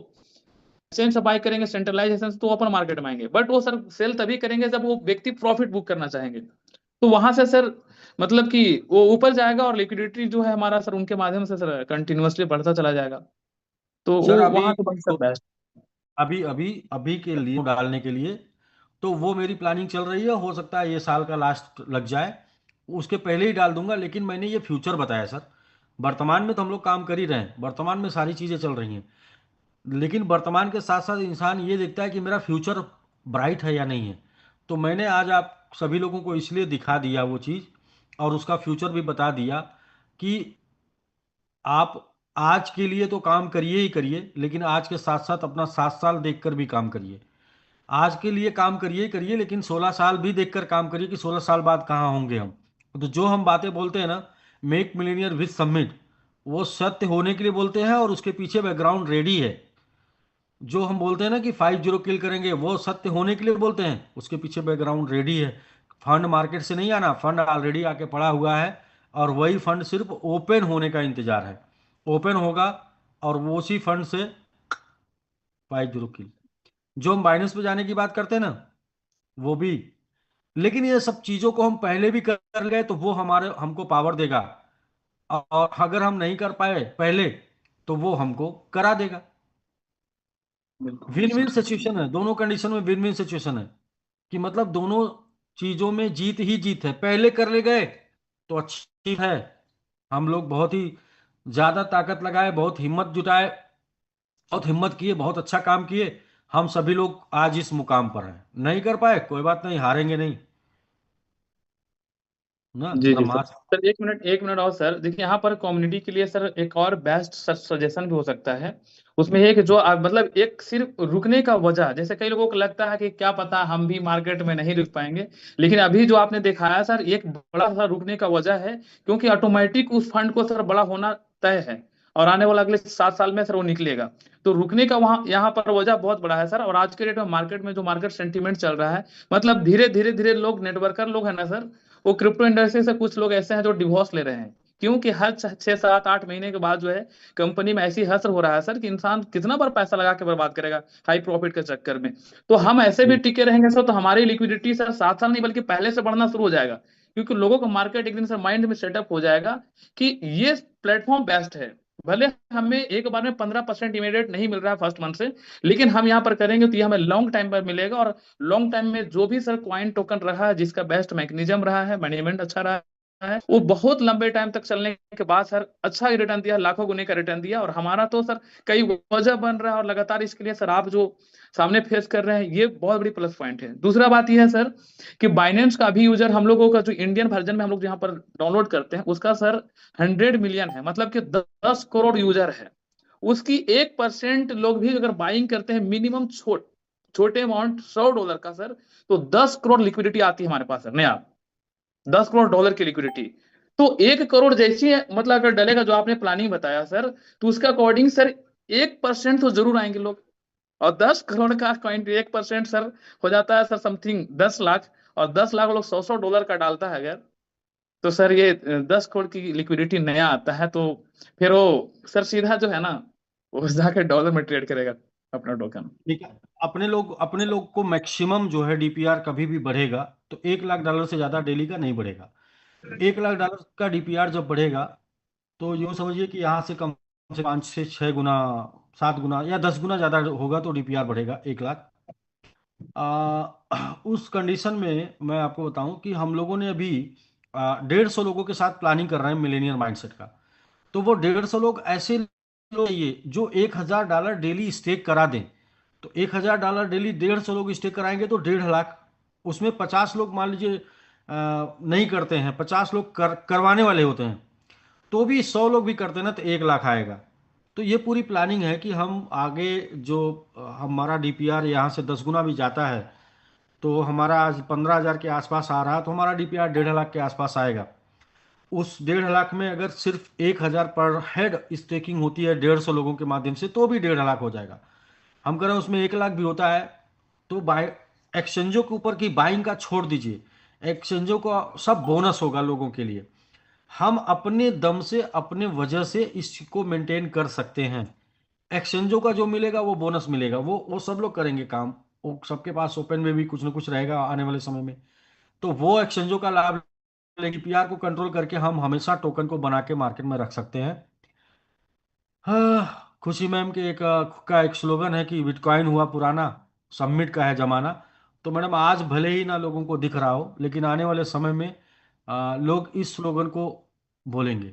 एक्सचेंज से बाय करेंगे सेंट्रलाइजेशन से, तो ओपन मार्केट में आएंगे। बट वो सर सेल तभी करेंगे जब वो व्यक्ति प्रॉफिट बुक करना चाहेंगे, तो वहां से सर मतलब कि वो ऊपर जाएगा, और लिक्विडिटी जो है हमारा सर उनके माध्यम से सर कंटिन्यूअसली बढ़ता चला जाएगा, तो वो सर अभी वहां से बढ़ सकता है। अभी अभी अभी के लिए डालने के लिए तो वो मेरी प्लानिंग चल रही है। हो सकता है ये साल का लास्ट लग जाए, उसके पहले ही डाल दूंगा। लेकिन मैंने ये फ्यूचर बताया सर, वर्तमान में तो हम लोग काम कर ही रहे हैं, वर्तमान में सारी चीज़ें चल रही हैं। लेकिन वर्तमान के साथ साथ इंसान ये देखता है कि मेरा फ्यूचर ब्राइट है या नहीं है। तो मैंने आज आप सभी लोगों को इसलिए दिखा दिया वो चीज़, और उसका फ्यूचर भी बता दिया कि आप आज के लिए तो काम करिए ही करिए, लेकिन आज के साथ साथ अपना 7 साल देखकर भी काम करिए। आज के लिए काम करिए ही करिए, लेकिन 16 साल भी देखकर काम करिए कि 16 साल बाद कहाँ होंगे हम। तो जो हम बातें बोलते हैं ना, मेक मिलीनियर विथ समिट, वो सत्य होने के लिए बोलते हैं, और उसके पीछे बैकग्राउंड रेडी है। जो हम बोलते हैं ना कि 5-0 किल करेंगे, वो सत्य होने के लिए बोलते हैं, उसके पीछे बैकग्राउंड रेडी है। फंड मार्केट से नहीं आना, फंड ऑलरेडी आके पड़ा हुआ है, और वही फंड सिर्फ ओपन होने का इंतजार है। ओपन होगा, और वो उसी फंड से 5-0 किल। जो हम बाइनेंस पे जाने की बात करते हैं ना, वो भी। लेकिन ये सब चीजों को हम पहले भी कर गए तो वो हमारे हमको पावर देगा, और अगर हम नहीं कर पाए पहले तो वो हमको करा देगा। बिल्कुल विन विन सर। सिचुएशन है, दोनों कंडीशन में विन विन सिचुएशन है। कि मतलब दोनों चीजों में जीत ही जीत है। पहले कर ले गए तो अच्छी है, हम लोग बहुत ही ज्यादा ताकत लगाए, बहुत हिम्मत जुटाए, बहुत हिम्मत किए, बहुत अच्छा काम किए। हम सभी लोग आज इस मुकाम पर हैं। नहीं कर पाए कोई बात नहीं, हारेंगे नहीं ना, जी जी सर। ब्रह्मास्त्र। सर एक मिनट और सर, देखिए यहाँ पर कम्युनिटी के लिए सर एक और बेस्ट सजेशन भी हो सकता है। उसमें ये कि जो मतलब एक सिर्फ रुकने का वजह, जैसे कई लोगों को लगता है कि क्या पता हम भी मार्केट में नहीं रुक पाएंगे, लेकिन अभी जो आपने दिखाया सर, एक बड़ा सा रुकने का वजह है, क्योंकि ऑटोमेटिक उस फंड को सर बड़ा होना तय है, और आने वाला अगले 7 साल में सर वो निकलेगा। तो रुकने का वहां यहाँ पर वजह बहुत बड़ा है सर। और आज के डेट में मार्केट में जो मार्केट सेंटीमेंट चल रहा है, मतलब धीरे धीरे धीरे लोग, नेटवर्कर लोग है ना सर, वो क्रिप्टो इंडस्ट्री से कुछ लोग ऐसे हैं जो डिवोर्स ले रहे हैं, क्योंकि हर 6-7-8 महीने के बाद जो है कंपनी में ऐसी हश्र हो रहा है सर कि इंसान कितना बार पैसा लगा के बर्बाद करेगा हाई प्रॉफिट के चक्कर में। तो हम ऐसे भी टिके रहेंगे सर, तो हमारी लिक्विडिटी सर 7 साल नहीं बल्कि पहले से बढ़ना शुरू हो जाएगा, क्योंकि लोगों का मार्केट एक दिन सर माइंड में सेटअप हो जाएगा कि ये प्लेटफॉर्म बेस्ट है। भले हमें एक बार में 15% इमीडिएट नहीं मिल रहा है फर्स्ट मंथ से, लेकिन हम यहाँ पर करेंगे तो ये हमें लॉन्ग टाइम पर मिलेगा। और लॉन्ग टाइम में जो भी सर कॉइन टोकन रहा है, जिसका बेस्ट मैकेनिज्म रहा है, मैनेजमेंट अच्छा रहा है, वो बहुत लंबे टाइम तक चलने के बाद सर अच्छा ही रिटर्न दिया, लाखों गुने का रिटर्न दिया। और हमारा तो सर कई वजह बन रहा है, और लगातार इसके लिए सर आप जो सामने फेस कर रहे हैं, ये बहुत बड़ी प्लस पॉइंट है। दूसरा बात यह है सर कि बाइनेंस का अभी यूजर हम लोगों का जो इंडियन वर्जन में हम लोग यहाँ पर डाउनलोड करते हैं, उसका सर 100 मिलियन है, मतलब कि 10 करोड़ यूजर है। उसकी 1% लोग भी अगर बाइंग करते हैं मिनिमम छोटे अमाउंट $100 का सर, तो 10 करोड़ लिक्विडिटी आती है हमारे पास सर, नया $10 करोड़ की लिक्विडिटी। तो 1 करोड़ जैसी है, मतलब अगर डलेगा जो आपने प्लानिंग बताया सर, तो उसके अकॉर्डिंग सर 1% तो जरूर आएंगे लोग। और 10 करोड़ का कॉइन 1% सर हो जाता है सर समथिंग 10 लाख। और 10 लाख लोग $100 का डालता है अगर, तो सर ये 10 करोड़ की लिक्विडिटी नया आता है, तो फिर वो सर सीधा जो है ना, वो जाकर डॉलर में ट्रेड करेगा अपना टोकन। ठीक है। अपने लोग को मैक्सिमम जो है डीपीआर कभी भी बढ़ेगा तो $1 लाख से ज्यादा डेली का नहीं बढ़ेगा। $1 लाख का डीपीआर जब बढ़ेगा तो यूँ समझिए कि यहाँ से कम से 5 से 6 गुना, 7 गुना या 10 गुना ज्यादा होगा तो डीपीआर बढ़ेगा 1 लाख। उस कंडीशन में मैं आपको बताऊं कि हम लोगों ने अभी 150 लोगों के साथ प्लानिंग कर रहे हैं मिलेनियर माइंडसेट का। तो वो 150 लोग ऐसे लोग चाहिए जो $1000 डेली स्टेक करा दें। तो $1000 डेली 150 लोग स्टेक कराएंगे तो 1.5 लाख। उसमें 50 लोग मान लीजिए नहीं करते हैं, 50 लोग करवाने वाले होते हैं, तो भी 100 लोग भी करते हैं ना तो 1 लाख आएगा। तो ये पूरी प्लानिंग है कि हम आगे जो हमारा डीपीआर यहाँ से 10 गुना भी जाता है, तो हमारा आज 15,000 के आसपास आ रहा है, तो हमारा डीपीआर 1.5 लाख के आसपास आएगा। उस 1.5 लाख में अगर सिर्फ 1,000 पर हेड स्टेकिंग होती है 150 लोगों के माध्यम से तो भी 1.5 लाख हो जाएगा। हम कह रहे हैं उसमें 1 लाख भी होता है तो बाय एक्सचेंजों के ऊपर की बाइंग का छोड़ दीजिए, एक्सचेंजों का सब बोनस होगा लोगों के लिए। हम अपने दम से अपने वजह से इसको मेंटेन कर सकते हैं। एक्सचेंजों का जो मिलेगा वो बोनस मिलेगा, वो सब लोग करेंगे काम। वो सबके पास ओपन में भी कुछ ना कुछ रहेगा आने वाले समय में, तो वो एक्सचेंजों का लाभ लेंगे। पीआर को कंट्रोल करके हम हमेशा टोकन को बना के मार्केट में रख सकते हैं। हाँ, खुशी मैम के का एक स्लोगन है कि बिटकॉइन हुआ पुराना, सबमिट का है जमाना। तो मैडम आज भले ही ना लोगों को दिख रहा हो, लेकिन आने वाले समय में लोग इस स्लोगन को बोलेंगे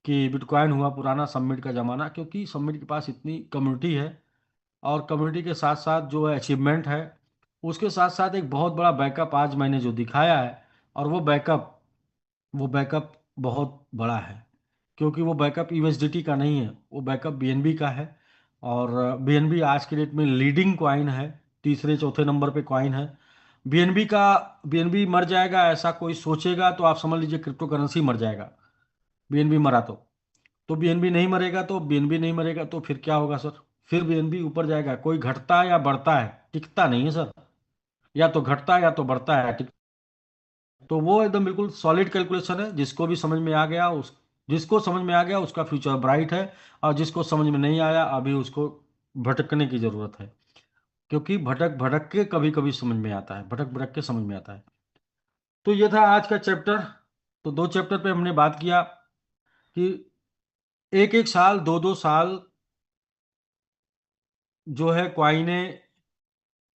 कि बिटकॉइन हुआ पुराना, सबमिट का जमाना। क्योंकि सबमिट के पास इतनी कम्युनिटी है, और कम्युनिटी के साथ साथ जो अचीवमेंट है, उसके साथ साथ एक बहुत बड़ा बैकअप आज मैंने जो दिखाया है, और वो बैकअप बहुत बड़ा है। क्योंकि वो बैकअप यूएसडीटी का नहीं है, वो बैकअप बीएनबी का है। और बीएनबी आज के डेट में लीडिंग कॉइन है, तीसरे चौथे नंबर पे कॉइन है बीएनबी का। बीएनबी मर जाएगा ऐसा कोई सोचेगा तो आप समझ लीजिए क्रिप्टो करेंसी मर जाएगा। बीएनबी मरा तो बीएनबी नहीं मरेगा, तो बीएनबी नहीं मरेगा तो फिर क्या होगा सर? फिर बीएनबी ऊपर जाएगा। कोई घटता है या बढ़ता है, टिकता नहीं है सर। या तो घटता है या तो बढ़ता है, तो वो एकदम बिल्कुल सॉलिड कैलकुलेशन है। जिसको समझ में आ गया उसका फ्यूचर ब्राइट है, और जिसको समझ में नहीं आया अभी उसको भटकने की जरूरत है। क्योंकि भटक भटक के कभी कभी समझ में आता है, भटक भटक के समझ में आता है। तो ये था आज का चैप्टर। तो 2 चैप्टर पे हमने बात किया कि 1-1 साल 2-2 साल जो है क्वाइने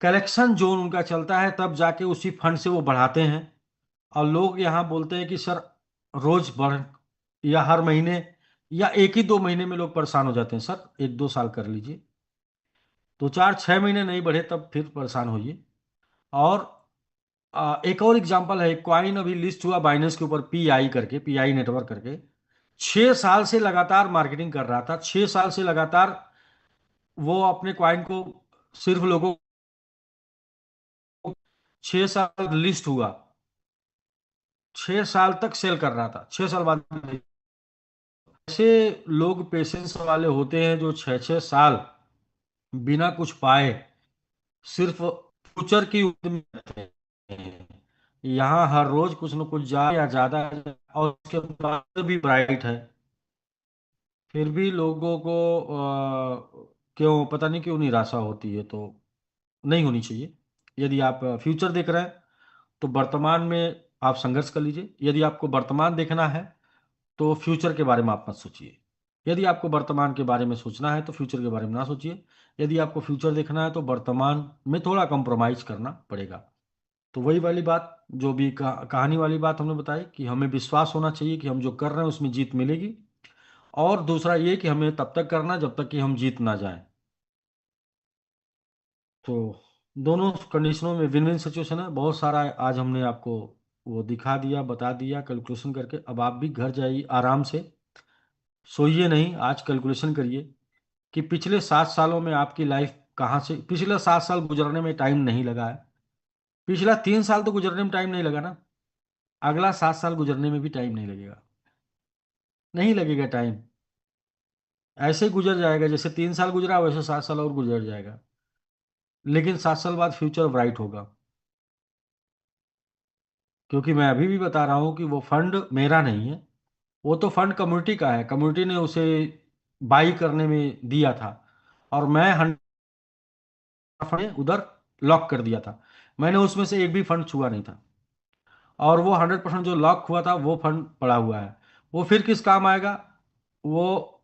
कलेक्शन जोन उनका चलता है, तब जाके उसी फंड से वो बढ़ाते हैं। और लोग यहाँ बोलते हैं कि सर रोज बढ़, या हर महीने, या 1 ही 2 महीने में लोग परेशान हो जाते हैं। सर 1-2 साल कर लीजिए, 2-4-6 महीने नहीं बढ़े तब फिर परेशान होइए। और एक और एग्जांपल है, क्वाइन अभी लिस्ट हुआ बाइनेंस के ऊपर, पीआई करके, पीआई नेटवर्क करके। 6 साल से लगातार मार्केटिंग कर रहा था, 6 साल से लगातार वो अपने क्वाइन को सिर्फ लोगों, 6 साल लिस्ट हुआ, 6 साल तक सेल कर रहा था, 6 साल बाद। ऐसे लोग पेशेंस वाले होते हैं जो 6-6 साल बिना कुछ पाए सिर्फ फ्यूचर की उम्मीद में रहते हैं। यहाँ हर रोज कुछ न कुछ जाए या ज्यादा, और उसके बाद भी ब्राइट है, फिर भी लोगों को क्यों पता नहीं क्यों निराशा होती है। तो नहीं होनी चाहिए। यदि आप फ्यूचर देख रहे हैं तो वर्तमान में आप संघर्ष कर लीजिए। यदि आपको वर्तमान देखना है तो फ्यूचर के बारे में आप मत सोचिए। यदि आपको वर्तमान के बारे में सोचना है तो फ्यूचर के बारे में ना सोचिए। यदि आपको फ्यूचर देखना है तो वर्तमान में थोड़ा कंप्रोमाइज करना पड़ेगा। तो वही वाली बात जो भी कहानी वाली बात हमने बताई कि हमें विश्वास होना चाहिए कि हम जो कर रहे हैं उसमें जीत मिलेगी। और दूसरा ये कि हमें तब तक करना जब तक कि हम जीत ना जाएं। तो दोनों कंडीशनों में विन विन सिचुएशन है। बहुत सारा आज हमने आपको वो दिखा दिया, बता दिया कैलकुलेशन करके। अब आप भी घर जाइए आराम से, सोइए नहीं, आज कैलकुलेशन करिए कि पिछले 7 सालों में आपकी लाइफ कहाँ से, पिछले 7 साल गुजरने में टाइम नहीं लगा है, पिछला 3 साल तो गुजरने में टाइम नहीं लगा ना, अगला 7 साल गुजरने में भी टाइम नहीं लगेगा, नहीं लगेगा टाइम। ऐसे ही गुजर जाएगा, जैसे 3 साल गुजरा वैसे 7 साल और गुजर जाएगा। लेकिन 7 साल बाद फ्यूचर ब्राइट होगा। क्योंकि मैं अभी भी बता रहा हूँ कि वो फंड मेरा नहीं है, वो तो फंड कम्युनिटी का है। कम्युनिटी ने उसे बाई करने में दिया था, और मैं 100 उधर लॉक कर दिया था। मैंने उसमें से एक भी फंड छुआ नहीं था, और वो 100% जो लॉक हुआ था वो फंड पड़ा हुआ है। वो फिर किस काम आएगा? वो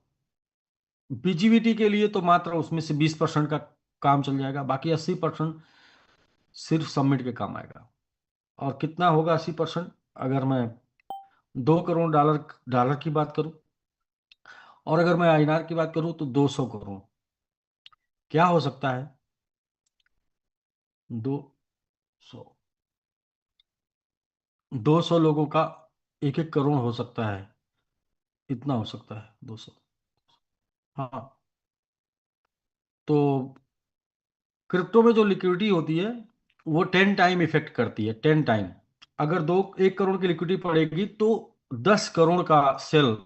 बीजीवीटी के लिए तो मात्र उसमें से 20% का काम चल जाएगा, बाकी 80% सिर्फ सबमिट के काम आएगा। और कितना होगा 80%? अगर मैं 2 करोड़ डॉलर की बात करूं, और अगर मैं आईएनआर की बात करूं तो 200 करोड़। क्या हो सकता है? 200 200 लोगों का 1-1 करोड़ हो सकता है। इतना हो सकता है 200। हाँ, तो क्रिप्टो में जो लिक्विडिटी होती है वो 10 टाइम इफेक्ट करती है, 10 टाइम। अगर 1 करोड़ की लिक्विडिटी पड़ेगी तो 10 करोड़ का सेल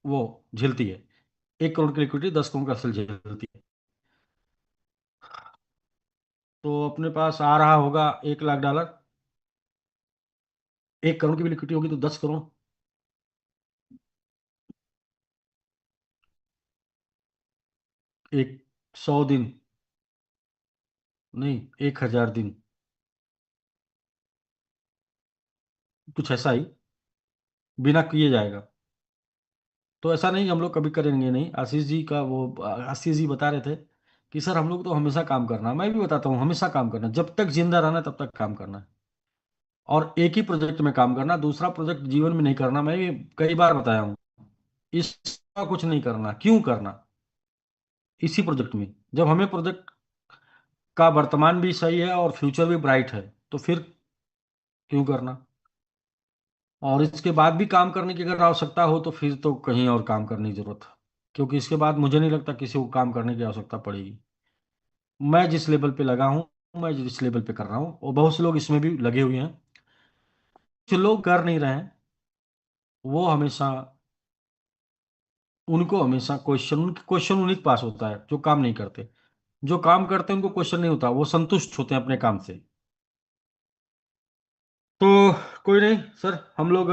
वो झेलती है। 1 करोड़ की लिक्विडिटी 10 करोड़ का सेल झेलती है। तो अपने पास आ रहा होगा 1 लाख डॉलर। 1 करोड़ की भी लिक्विडिटी होगी तो 10 करोड़। एक 100 दिन नहीं, 1000 दिन, कुछ ऐसा ही बिना किए जाएगा। तो ऐसा नहीं हम लोग कभी करेंगे नहीं। आशीष जी बता रहे थे कि सर हम लोग तो हमेशा काम करना है। मैं भी बताता हूँ, हमेशा काम करना, जब तक जिंदा रहना तब तक काम करना है। और एक ही प्रोजेक्ट में काम करना, दूसरा प्रोजेक्ट जीवन में नहीं करना। मैं भी कई बार बताया हूँ, इसका कुछ नहीं करना। क्यों करना? इसी प्रोजेक्ट में जब हमें प्रोजेक्ट का वर्तमान भी सही है और फ्यूचर भी ब्राइट है, तो फिर क्यों करना? और इसके बाद भी काम करने की अगर आवश्यकता हो तो फिर तो कहीं और काम करने की जरूरत है, क्योंकि इसके बाद मुझे नहीं लगता किसी को काम करने की आवश्यकता पड़ेगी। मैं जिस लेवल पे लगा हूँ, मैं जिस लेवल पे कर रहा हूँ, और बहुत से लोग इसमें भी लगे हुए हैं। जो लोग कर नहीं रहे हैं वो हमेशा, उनको हमेशा क्वेश्चन उन्हीं के पास होता है जो काम नहीं करते। जो काम करते हैं उनको क्वेश्चन नहीं होता, वो संतुष्ट होते हैं अपने काम से। तो कोई नहीं सर, हम लोग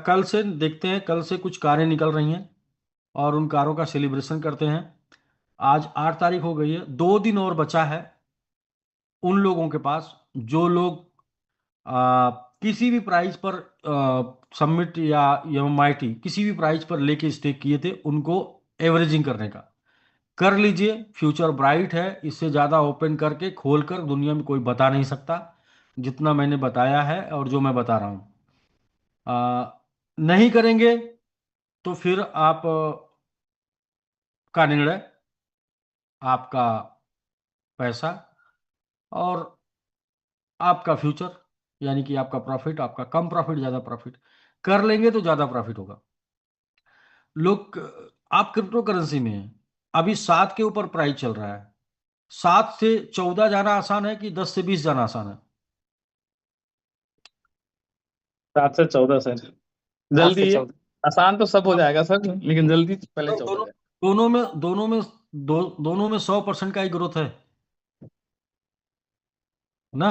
कल से देखते हैं, कल से कुछ कारें निकल रही हैं और उन कारों का सेलिब्रेशन करते हैं। आज 8 तारीख हो गई है, 2 दिन और बचा है। उन लोगों के पास जो लोग किसी भी प्राइस पर सबमिट या एमआईटी किसी भी प्राइस पर लेके स्टेक किए थे, उनको एवरेजिंग करने का कर लीजिए। फ्यूचर ब्राइट है, इससे ज़्यादा ओपन करके खोल कर दुनिया में कोई बता नहीं सकता जितना मैंने बताया है और जो मैं बता रहा हूँ। नहीं करेंगे तो फिर आप का निर्णय, आपका पैसा और आपका फ्यूचर, यानी कि आपका प्रॉफिट, आपका कम प्रॉफिट ज़्यादा प्रॉफिट। कर लेंगे तो ज़्यादा प्रॉफिट होगा। लोग, आप क्रिप्टो करेंसी में हैं, अभी 7 के ऊपर प्राइस चल रहा है। 7 से 14 जाना आसान है कि 10 से 20 जाना आसान है? 7 से 14 सर, 7 जल्दी से है। 14। आसान तो सब हो जाएगा सर, लेकिन जल्दी पहले तो 14 जाए। दोनों में 100% का ही ग्रोथ है ना।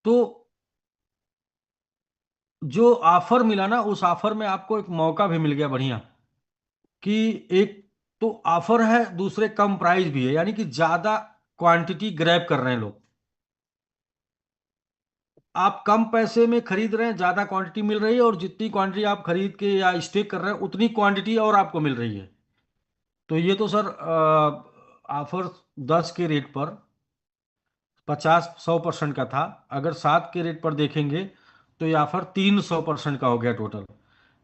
तो जो ऑफर मिला ना, उस ऑफर में आपको एक मौका भी मिल गया बढ़िया, कि एक तो ऑफर है, दूसरे कम प्राइस भी है, यानी कि ज्यादा क्वांटिटी ग्रैब कर रहे हैं लोग। आप कम पैसे में खरीद रहे हैं, ज्यादा क्वांटिटी मिल रही है, और जितनी क्वांटिटी आप खरीद के या स्टेक कर रहे हैं उतनी क्वांटिटी और आपको मिल रही है। तो ये तो सर ऑफर 10 के रेट पर 50-100% का था। अगर 7 के रेट पर देखेंगे तो ये ऑफर 300% का हो गया टोटल।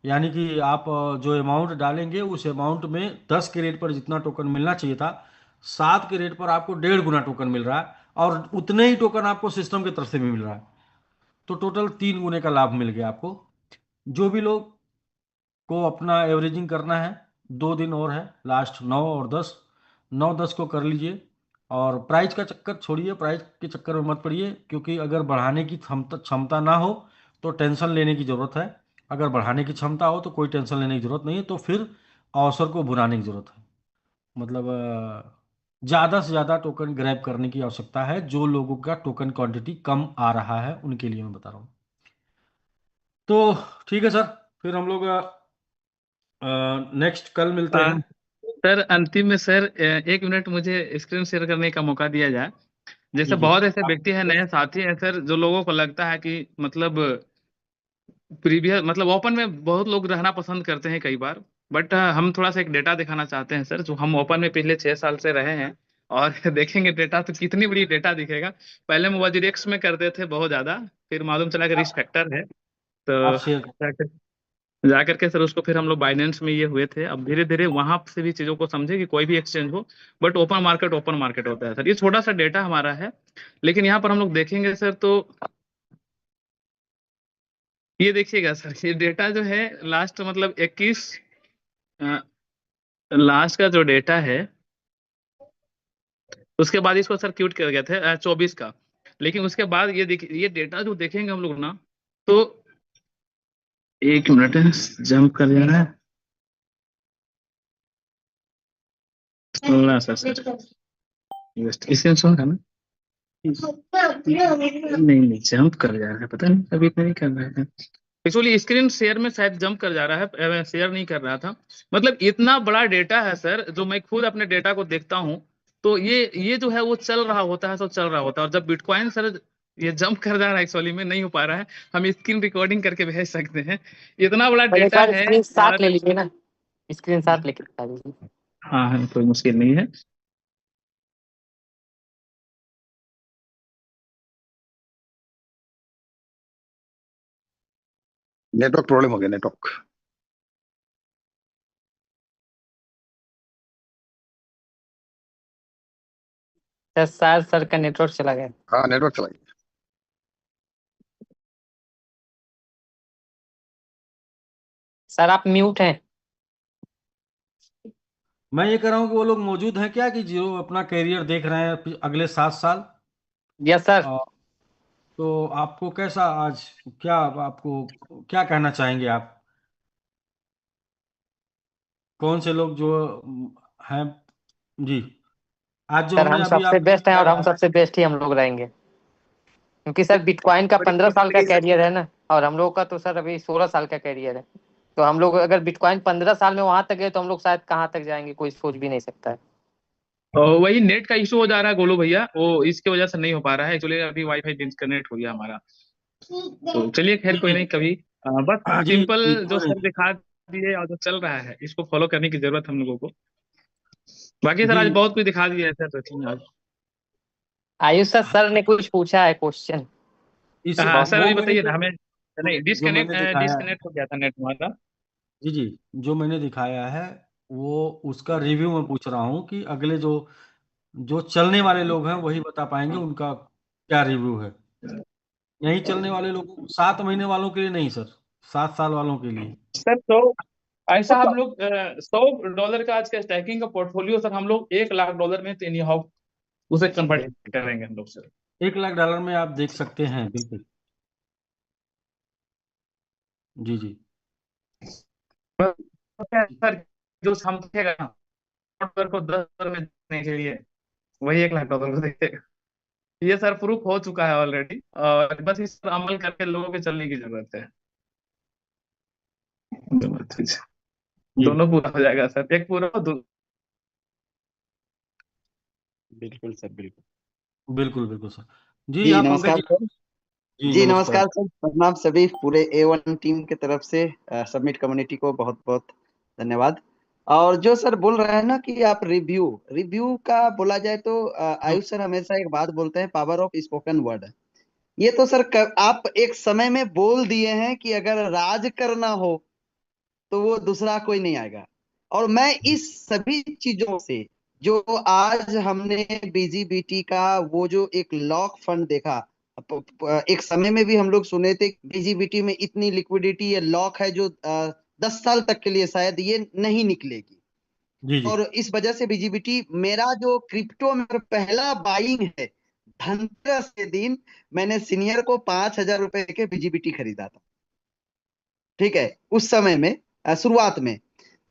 यानी कि आप जो अमाउंट डालेंगे उस अमाउंट में 10 के रेट पर जितना टोकन मिलना चाहिए था, 7 के रेट पर आपको 1.5 गुना टोकन मिल रहा है, और उतने ही टोकन आपको सिस्टम की तरफ से भी मिल रहा है। तो टोटल 3 गुने का लाभ मिल गया आपको। जो भी लोग को अपना एवरेजिंग करना है, 2 दिन और है, लास्ट 9 और 10, 9-10 को कर लीजिए। और प्राइस का चक्कर छोड़िए, प्राइस के चक्कर में मत पड़िए, क्योंकि अगर बढ़ाने की क्षमता क्षमता ना हो तो टेंशन लेने की ज़रूरत है। अगर बढ़ाने की क्षमता हो तो कोई टेंशन लेने की ज़रूरत नहीं है, तो फिर अवसर को भुनाने की ज़रूरत है। मतलब ज़्यादा से ज़्यादा टोकन ग्रैब करने की आवश्यकता है। जो लोगों का टोकन क्वांटिटी कम आ रहा है उनके लिए मैं बता रहा हूँ। तो ठीक है सर, फिर हम लोग नेक्स्ट कल मिलते हैं। सर अंतिम में सर 1 मिनट मुझे स्क्रीन शेयर करने का मौका दिया जाए। जैसे कीजिए। बहुत ऐसे व्यक्ति हैं, नए साथी हैं सर, जो लोगों को लगता है कि मतलब प्रीवियस मतलब ओपन में बहुत लोग रहना पसंद करते हैं कई बार। बट हम थोड़ा सा एक डेटा दिखाना चाहते हैं सर। जो हम ओपन में पिछले 6 साल से रहे हैं, और देखेंगे डेटा तो कितनी बड़ी डेटा दिखेगा। पहले हम वज्रेक्स में करते थे बहुत ज्यादा, फिर मालूम चला कि रिस्क फैक्टर है, तो आप शेयर जा करके सर उसको फिर हम लोग बाइनेंस में ये हुए थे। अब धीरे धीरे वहां से भी चीजों को समझे कि कोई भी एक्सचेंज हो, बट ओपन मार्केट होता है सर। ये छोटा सा डेटा हमारा है, लेकिन यहाँ पर हम लोग देखेंगे सर, तो ये देखिएगा सर, ये डेटा जो है लास्ट मतलब 21 लास्ट का जो डेटा है, उसके बाद इसको सर क्यूट कर गए थे 24 का। लेकिन उसके बाद ये देखिए, ये डेटा जो देखेंगे हम लोग ना, तो एक मिनट जंप कर जा रहा है। ना सर इसमें है ना, नहीं जंप कर जा रहा है, पता नहीं अभी नहीं कर रहा है। एक्चुअली स्क्रीन शेयर में शायद जंप कर जा रहा है, शेयर नहीं कर रहा था। मतलब इतना बड़ा डेटा है सर, जो मैं खुद अपने डेटा को देखता हूँ, तो ये जो है वो चल रहा होता है, तो चल रहा होता है। और जब बिटकॉइन सर ये जंप कर जा रहा है, एक्चुअली में नहीं हो पा रहा है, हम स्क्रीन रिकॉर्डिंग करके भेज सकते हैं। इतना बड़ा पहले डेटा सर है। स्क्रीन शॉट ले लीजिए ना, स्क्रीन शॉट लेके दिखा दीजिए। हाँ हाँ, कोई मुश्किल नहीं है। नेटवर्क प्रॉब्लम हो गया, नेटवर्क। सर शायद सर का नेटवर्क चला गया। हाँ, नेटवर्क चला गया। सर आप म्यूट हैं। मैं ये कह रहा हूँ कि वो लोग मौजूद हैं क्या, कि जो अपना कैरियर देख रहे हैं अगले 7 साल। Yes sir. तो आपको कैसा आज, क्या आपको क्या कहना चाहेंगे आप, कौन से लोग जो हैं जी, आज जो सर हमने हम अभी सबसे आपको बेस्ट हैं, और हम बताया। सबसे बेस्ट ही हम लोग रहेंगे, क्योंकि सर बिटकॉइन का 15 साल का कैरियर है ना, और हम लोग का तो सर अभी 16 साल का कैरियर है। तो हम लोग अगर बिटकॉइन 15 साल में वहां तक गए, तो हम लोग शायद कहाँ तक जाएंगे कोई सोच भी नहीं सकता है। वही नेट का इशू हो जा रहा है गोलू भैया, वो इसके वजह से नहीं हो पा रहा है। एक्चुअली अभी वाईफाई डिस्कनेक्ट हो गया हमारा। तो चलिए खैर कोई नहीं, कभी बस जी जी, सिंपल जो कोई सर नहीं। दिखा दिए और जो चल रहा है, इसको फॉलो करने की जरूरत हम लोगों को। बाकी सर जी आज बहुत कुछ दिखा दिया है सर, तो ठीक है आज। आयुष सर ने कुछ पूछा है क्वेश्चन। इस हाँ सर वो अभी मैंने बताइए ना हमें। नहीं, जो मैंने दिखाया, डिस्कनेक्ट हो गया था नेट हमारा। जी जी, जो मैंने दिखाया है वो उसका रिव्यू मैं पूछ रहा हूँ कि अगले जो जो चलने वाले लोग हैं वही बता पाएंगे उनका क्या रिव्यू है। नहीं चलने वाले लोग 7 महीने वालों के लिए नहीं सर, 7 साल वालों के लिए। सर तो ऐसा हम लोग $100 का आज का स्टैकिंग का पोर्टफोलियो सर, हम लोग $1 लाख में तो एनी हाउ उसे कन्वर्ट करेंगे हम लोग सर। $1 लाख में आप देख सकते हैं, बिल्कुल। जी जी सर जो समझेगा ना $1 को $10 में देने के लिए, वही $1 लाख को देखेगा। ये सर प्रूफ हो चुका है ऑलरेडी, और बस इस पर अमल करके लोगों के चलने की जरूरत है। दोनों चीज, जी, दोनों पूरा हो जाएगा सर, एक पूरा बिल्कुल सर, बिल्कुल। बिल्कुल बिल्कुल सर। जी जी आप पंकज नमस्कार जी। सर। जी जी नमस्कार। नमस्कार सर, प्रणाम सभी पूरे A1 टीम के तरफ से सबमिट कम्युनिटी को बहुत बहुत धन्यवाद। और जो सर बोल रहे हैं ना कि आप रिव्यू का बोला जाए तो आयुष सर हमेशा एक बात बोलते हैं, पावर ऑफ स्पोकन वर्ड। ये तो सर आप एक समय में बोल दिए हैं कि अगर राज करना हो तो वो दूसरा कोई नहीं आएगा। और मैं इस सभी चीजों से, जो आज हमने बीजीबीटी का वो जो एक लॉक फंड देखा, एक समय में भी हम लोग सुने थे बीजीबीटी में इतनी लिक्विडिटी, ये लॉक है जो 10 साल तक के लिए शायद ये नहीं निकलेगी। जी जी और इस वजह से बीजीबीटी, मेरा जो क्रिप्टो में पहला बाइंग है, धनतेरस के दिन मैंने सीनियर को 5,000 रुपए के बीजीबीटी खरीदा था। ठीक है, उस समय में शुरुआत में।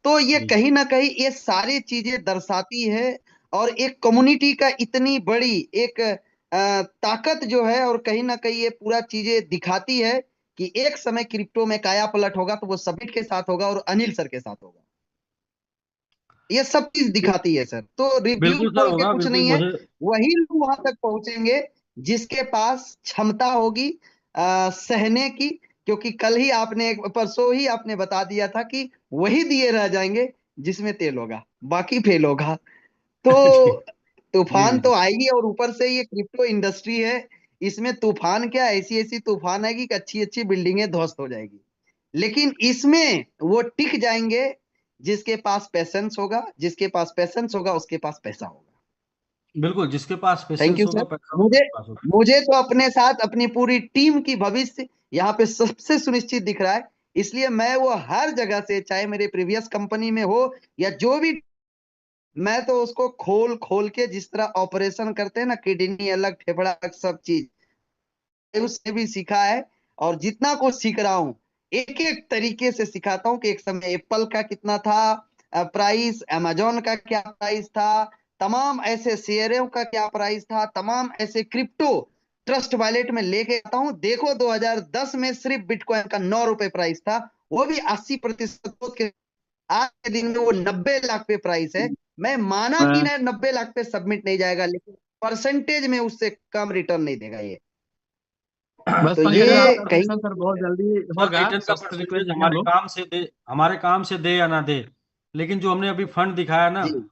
तो ये जी कहीं ना कहीं ये सारी चीजें दर्शाती है, और एक कम्युनिटी का इतनी बड़ी एक ताकत जो है, और कहीं ना कहीं ये पूरा चीजें दिखाती है कि एक समय क्रिप्टो में काया पलट होगा तो वो सबिट के साथ होगा और अनिल सर के साथ होगा। ये सब चीज दिखाती है सर। तो रिव्यू बिल्कुल सर बोल के होगा, कुछ बिल्कुल नहीं है, मुझे। वही लोग वहां तक पहुंचेंगे जिसके पास क्षमता होगी सहने की। क्योंकि कल ही आपने, परसों ही आपने बता दिया था कि वही दिए रह जाएंगे जिसमें तेल होगा, बाकी फेल होगा। तो तूफान जी तो आएगी, और ऊपर से ये क्रिप्टो इंडस्ट्री है, इसमें तूफान क्या, ऐसी ऐसी तूफान आएगी कि अच्छी अच्छी बिल्डिंगें ध्वस्त हो जाएगी। लेकिन इसमें वो टिक जाएंगे जिसके पास पैसेंस होगा, जिसके पास पैसेंस होगा उसके पास पैसा होगा। बिल्कुल, जिसके पास थैंक पेशेंस यू होगा सर। पैसा मुझे उसके पास होगा। मुझे तो अपने साथ अपनी पूरी टीम की भविष्य यहाँ पे सबसे सुनिश्चित दिख रहा है, इसलिए मैं वो हर जगह से, चाहे मेरे प्रीवियस कंपनी में हो या जो भी, मैं तो उसको खोल खोल के, जिस तरह ऑपरेशन करते हैं ना, किडनी अलग, फेफड़ा अलग, सब चीज उससे भी सीखा है। और जितना कुछ सीख रहा हूँ, एक एक तरीके से सिखाता हूँ कि एक समय एप्पल का कितना था प्राइस, अमेजोन का क्या प्राइस था, तमाम ऐसे शेयरों का क्या प्राइस था, तमाम ऐसे क्रिप्टो ट्रस्ट वॉलेट में लेके आता हूँ। देखो 2010 में सिर्फ बिटकॉइन का 9 रुपए प्राइस था, वो भी 80% के। आज के दिन में वो 90 लाख पे प्राइस है। मैं माना कि ना 90 लाख पे सबमिट नहीं जाएगा, लेकिन परसेंटेज में उससे कम रिटर्न नहीं देगा ये। बस तो पंकज ये आपका कहीं क्वेश्चन सर बहुत जल्दी सर होगा, रिटर्न का बस रिक्वेस्ट परसेंटेज है हम लोग। हमारे काम से दे या ना दे, लेकिन जो हमने अभी फंड दिखाया ना, जी,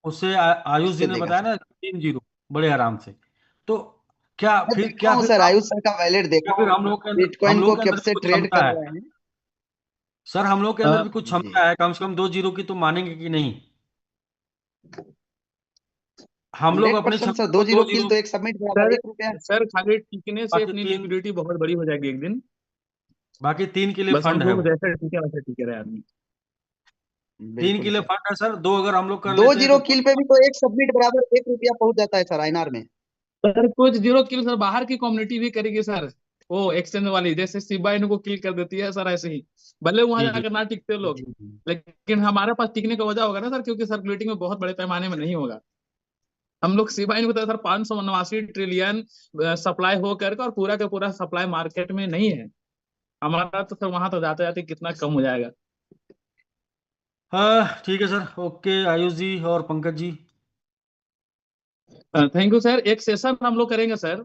उससे आयुष जी उससे ने देगा बताया सर। ना 3-0 बड़े आराम से। तो क्या मैं फिर, देखा हूँ सर, आयुष सर का वैलेट क्या देखा फिर हूँ, हम बिटकॉइन को लोग के कब अंदर भी से कुछ ट्रेड क्षमता कर है? रहे हैं। सर हम लोग के अंदर भी कुछ जी, क्षमता है, कम से कम 2-0 की तो मानेंगे कि नहीं? हम लोग अपनी 100% सर। क्षमता को 2 0 दो किल जीरो तो एक सबमिट बराबर सर 1 रुपया है। सर खाली टिकने से बाकी अपनी तीन लिक्विडिटी बहुत बड़ी हो जाएगी एक दिन। बाकी 3 के लिए बस हम फंड है लोग वो। जैसे टिके वैसे टिके रहे आदमी। 3 के बिल्कुल लिए सर। फंड है सर, 2 अगर हम लोग कर 2 लेते हैं 0 तो किल पे भी तो एक सबमिट बराबर 1 रुपया पहुंच जाता है सर आईएनआर में। सर कुछ जीरो किल सर बाहर की कम्युनिटी भी करेगी सर, वो एक्सचेंज वाली, जैसे शिबा इनको किल कर देती है सर, ऐसे ही भले वहां जी जी जाकर ना टिकते लोग, जी जी। लेकिन हमारे पास टिकने का वजह होगा ना सर, क्योंकि सर्कुलेटिंग में बहुत बड़े पैमाने में नहीं होगा। हम लोग शिबा इनको तो सर 589 ट्रिलियन सप्लाई हो करके, और पूरा का पूरा सप्लाई मार्केट में नहीं है हमारा, तो सर वहां तो जाते जाते कितना कम हो जाएगा। हाँ ठीक है सर, ओके आयुष जी और Pankaj ji. Thank you sir. एक सेशन हम लोग करेंगे सर।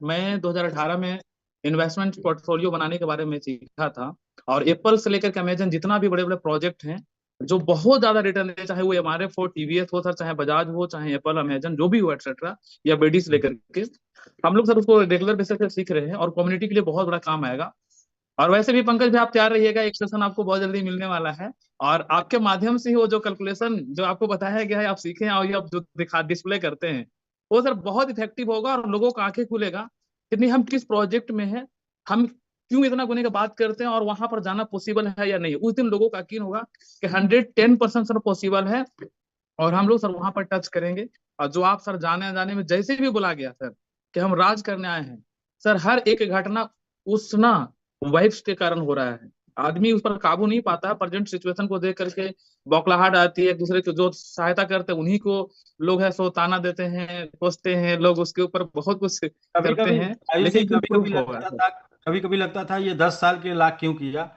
मैं 2018 में इन्वेस्टमेंट पोर्टफोलियो बनाने के बारे में सीखा था, और एप्पल से लेकर के अमेजन जितना भी बड़े बड़े प्रोजेक्ट हैं जो बहुत ज्यादा रिटर्न दे, चाहे वो एमआरएफ हो, टीवीएस हो सर, चाहे बजाज हो, चाहे एप्पल, अमेजन, जो भी हो एक्सेट्रा, या बेडी से लेकर के, हम लोग सर उसको रेगुलर बेसिस पे सीख रहे हैं, और कम्युनिटी के लिए बहुत बड़ा काम आएगा। और वैसे भी पंकज भाई आप तैयार रहिएगा, एक सेशन आपको बहुत जल्दी मिलने वाला है, और आपके माध्यम से ही वो जो कैलकुलेशन जो आपको बताया गया है आप सीखें, और ये आप जो दिखा डिस्प्ले करते हैं वो सर बहुत इफेक्टिव होगा, और लोगों को आंखें खुलेगा कितनी हम किस प्रोजेक्ट में है, हम क्यों इतना गुने का बात करते हैं, और वहां पर जाना पॉसिबल है या नहीं। उस दिन लोगों का यकीन होगा कि 110% सर पॉसिबल है, और हम लोग सर वहां पर टच करेंगे। और जो आप सर जाने जाने में जैसे भी बुला गया सर कि हम राज करने आए हैं, सर हर एक घटना उस ना वाइब्स के कारण हो रहा है, आदमी उस पर काबू नहीं पाता है, प्रेजेंट सिचुएशन को देख करके बौखलाहट आती है, एक दूसरे को जो सहायता करते हैं उन्हीं को लोग है सो ताना देते हैं, कोसते हैं लोग, उसके ऊपर बहुत कुछ कभी करते कभी हैं, आयुष जी, लेकिन कभी कभी प्रूफ होगा लगता सर। था, कभी कभी लगता था ये 10 साल के लाख क्यों किया।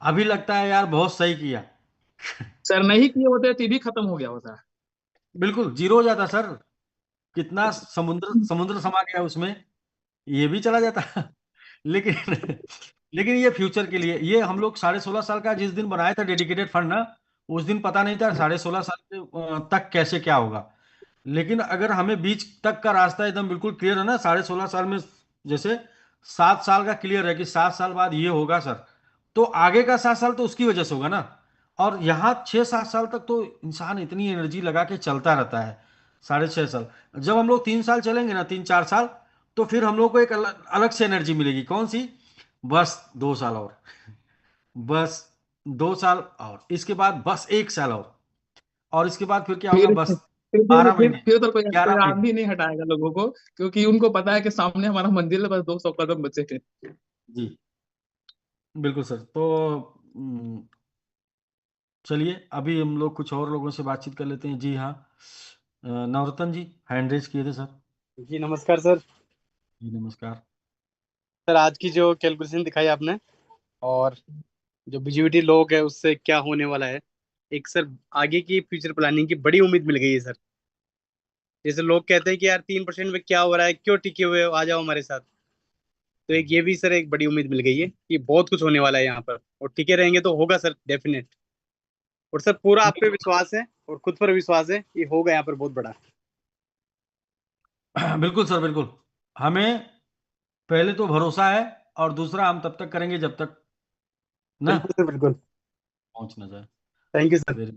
अभी लगता है यार बहुत सही किया। सर नहीं किए होते टीवी खत्म हो गया होता है। बिल्कुल जीरो हो जाता सर, कितना समुद्र समुद्र समा गया उसमें, ये भी चला जाता। लेकिन लेकिन ये फ्यूचर के लिए, ये हम लोग 16.5 साल का जिस दिन बनाया था डेडिकेटेड फंड ना, उस दिन पता नहीं था 16.5 साल तक कैसे क्या होगा। लेकिन अगर हमें बीच तक का रास्ता एकदम बिल्कुल क्लियर है ना 16.5 साल में, जैसे 7 साल का क्लियर है कि 7 साल बाद ये होगा सर, तो आगे का 7 साल तो उसकी वजह से होगा ना। और यहाँ 6-7 साल तक तो इंसान इतनी एनर्जी लगा के चलता रहता है। 6.5 साल, जब हम लोग 3 साल चलेंगे ना, 3-4 साल, तो फिर हम लोग को एक अलग अलग से एनर्जी मिलेगी। कौन सी? बस 2 साल और, बस 2 साल और, इसके बाद बस 1 साल और इसके बाद फिर क्या होगा? फिर बस फिर फिर 12 महीने, फिर तो कोई ग्यारह कोई महीने आदमी नहीं हटाएगा लोगों को, क्योंकि उनको पता है कि सामने हमारा मंजिल है, बस 200 कदम बचे थे। जी बिल्कुल सर। तो चलिए अभी हम लोग कुछ और लोगों से बातचीत कर लेते हैं। जी हाँ, नवरत्न जी हैंड रेज किए थे सर। जी नमस्कार सर। जी नमस्कार। सर आज की जो कैलकुलेशन दिखाई आपने, और जो बीजीवीटी लोग है उससे क्या होने वाला है, एक सर आगे की फ्यूचर प्लानिंग की बड़ी उम्मीद मिल गई है सर। जैसे लोग कहते हैं कि यार 3% में क्या हो रहा है, क्यों टिके हुए हो, आ जाओ हमारे साथ। तो एक ये भी सर एक बड़ी उम्मीद मिल गई है कि बहुत कुछ होने वाला है यहाँ पर, और टिके रहेंगे तो होगा सर डेफिनेट। और सर पूरा आप पे विश्वास है और खुद पर विश्वास है, ये होगा यहाँ पर बहुत बड़ा। बिल्कुल सर, बिल्कुल। हमें पहले तो भरोसा है, और दूसरा हम तब तक करेंगे जब तक ना बिल्कुल सर, बिल्कुल। पहुंच ना जाए। Thank you sir. वेरी,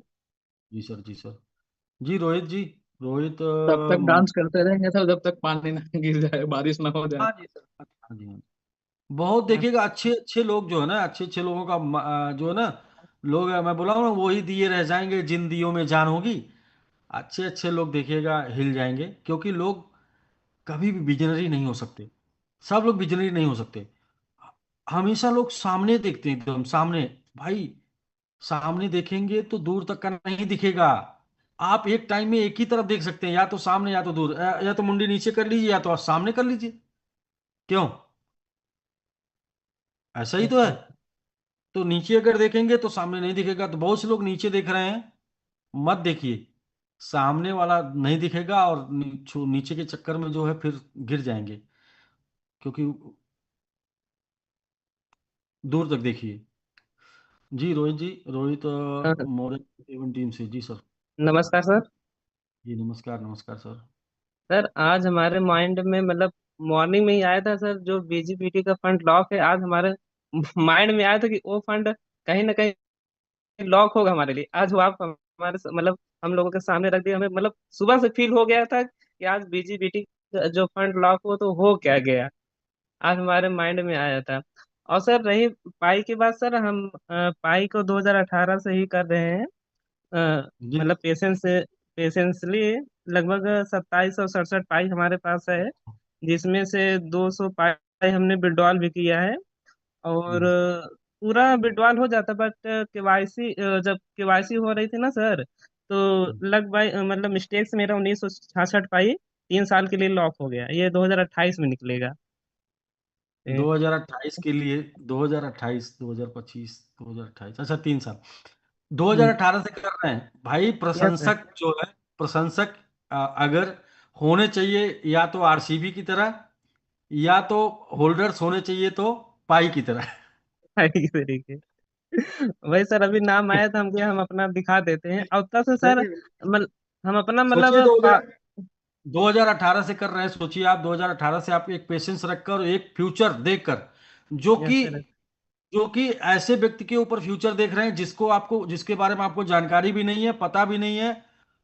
जी सर, जी सर। जी रोहित जी, रोहित तब तक डांस करते रहेंगे सर जब तक पानी ना गिर जाए, बारिश ना हो जाए। हाँ जी सर, हाँ जी, हाँ। बहुत देखिएगा, अच्छे अच्छे लोग जो है ना, अच्छे अच्छे लोगों का जो है ना, लोग मैं बोला हूँ ना, वही दिए रह जाएंगे जिन दियों में जान होगी। अच्छे अच्छे लोग देखिएगा हिल जाएंगे, क्योंकि लोग कभी भी विजनरी नहीं हो सकते। सब लोग विजनरी नहीं हो सकते। हमेशा लोग सामने देखते हैं, एकदम सामने। भाई, सामने देखेंगे तो दूर तक का नहीं दिखेगा। आप एक टाइम में एक ही तरफ देख सकते हैं, या तो सामने या तो दूर, या तो मुंडी नीचे कर लीजिए या तो आप सामने कर लीजिए। क्यों? ऐसा ही यस तो है। सर। तो नीचे अगर देखेंगे तो सामने नहीं दिखेगा, तो बहुत से लोग नीचे देख रहे हैं। मत देखिए, सामने वाला नहीं दिखेगा, और नीचे के चक्कर में जो है फिर गिर जाएंगे। क्योंकि दूर तक देखिए। जी रोहित जी, रोहित मौर्य एवं टीम से, जी सर। नमस्कार सर। जी नमस्कार, नमस्कार सर। सर आज हमारे माइंड में मतलब मॉर्निंग में ही आया था सर, जो बीजीपीटी का फंड लॉक है, आज हमारे माइंड में आया था कि वो फंड कहीं ना कहीं लॉक होगा हमारे लिए। आज वो आप हमारे मतलब हम लोगों के सामने रख दिया। हमें मतलब सुबह से फील हो गया था कि आज बीजीपीटी का जो फंड लॉक हो तो हो क्या गया। आज हमारे माइंड में आया था। और सर रही पाई की बात, सर हम पाई को 2018 से ही कर रहे हैं। जी मतलब पेशेंसली लगभग 2767 पाई हमारे पास है, जिसमें से 200 पाई हमने विड्रॉल भी किया है। और जी पूरा विड्रॉल हो जाता, बट केवाईसी जब केवाईसी हो रही थी ना सर, तो लगभग मतलब मिस्टेक से मेरा 1966 पाई 3 साल के लिए लॉक हो गया। ये 2028 में निकलेगा। ए, 2028 के लिए, 2028, 2025, 2028, अच्छा 3 साल। हम्म, 2018 से कर रहे हैं भाई। Yes sir. प्रशंसक जो है, प्रशंसक अगर होने चाहिए, या तो आरसीबी की तरह, या तो होल्डर्स होने चाहिए तो पाई की तरह। इस तरीके वही सर, अभी नाम आया था, हम अपना दिखा देते हैं। और तब से सर नहीं, मतलब हम अपना सोचिए मतलब 2018 से कर रहे हैं। सोचिए आप 2018 से, आप एक पेशेंस रखकर, एक फ्यूचर देखकर, जो यस कि सर। जो कि ऐसे व्यक्ति के ऊपर फ्यूचर देख रहे हैं जिसको आपको, जिसके बारे में आपको जानकारी भी नहीं है, पता भी नहीं है,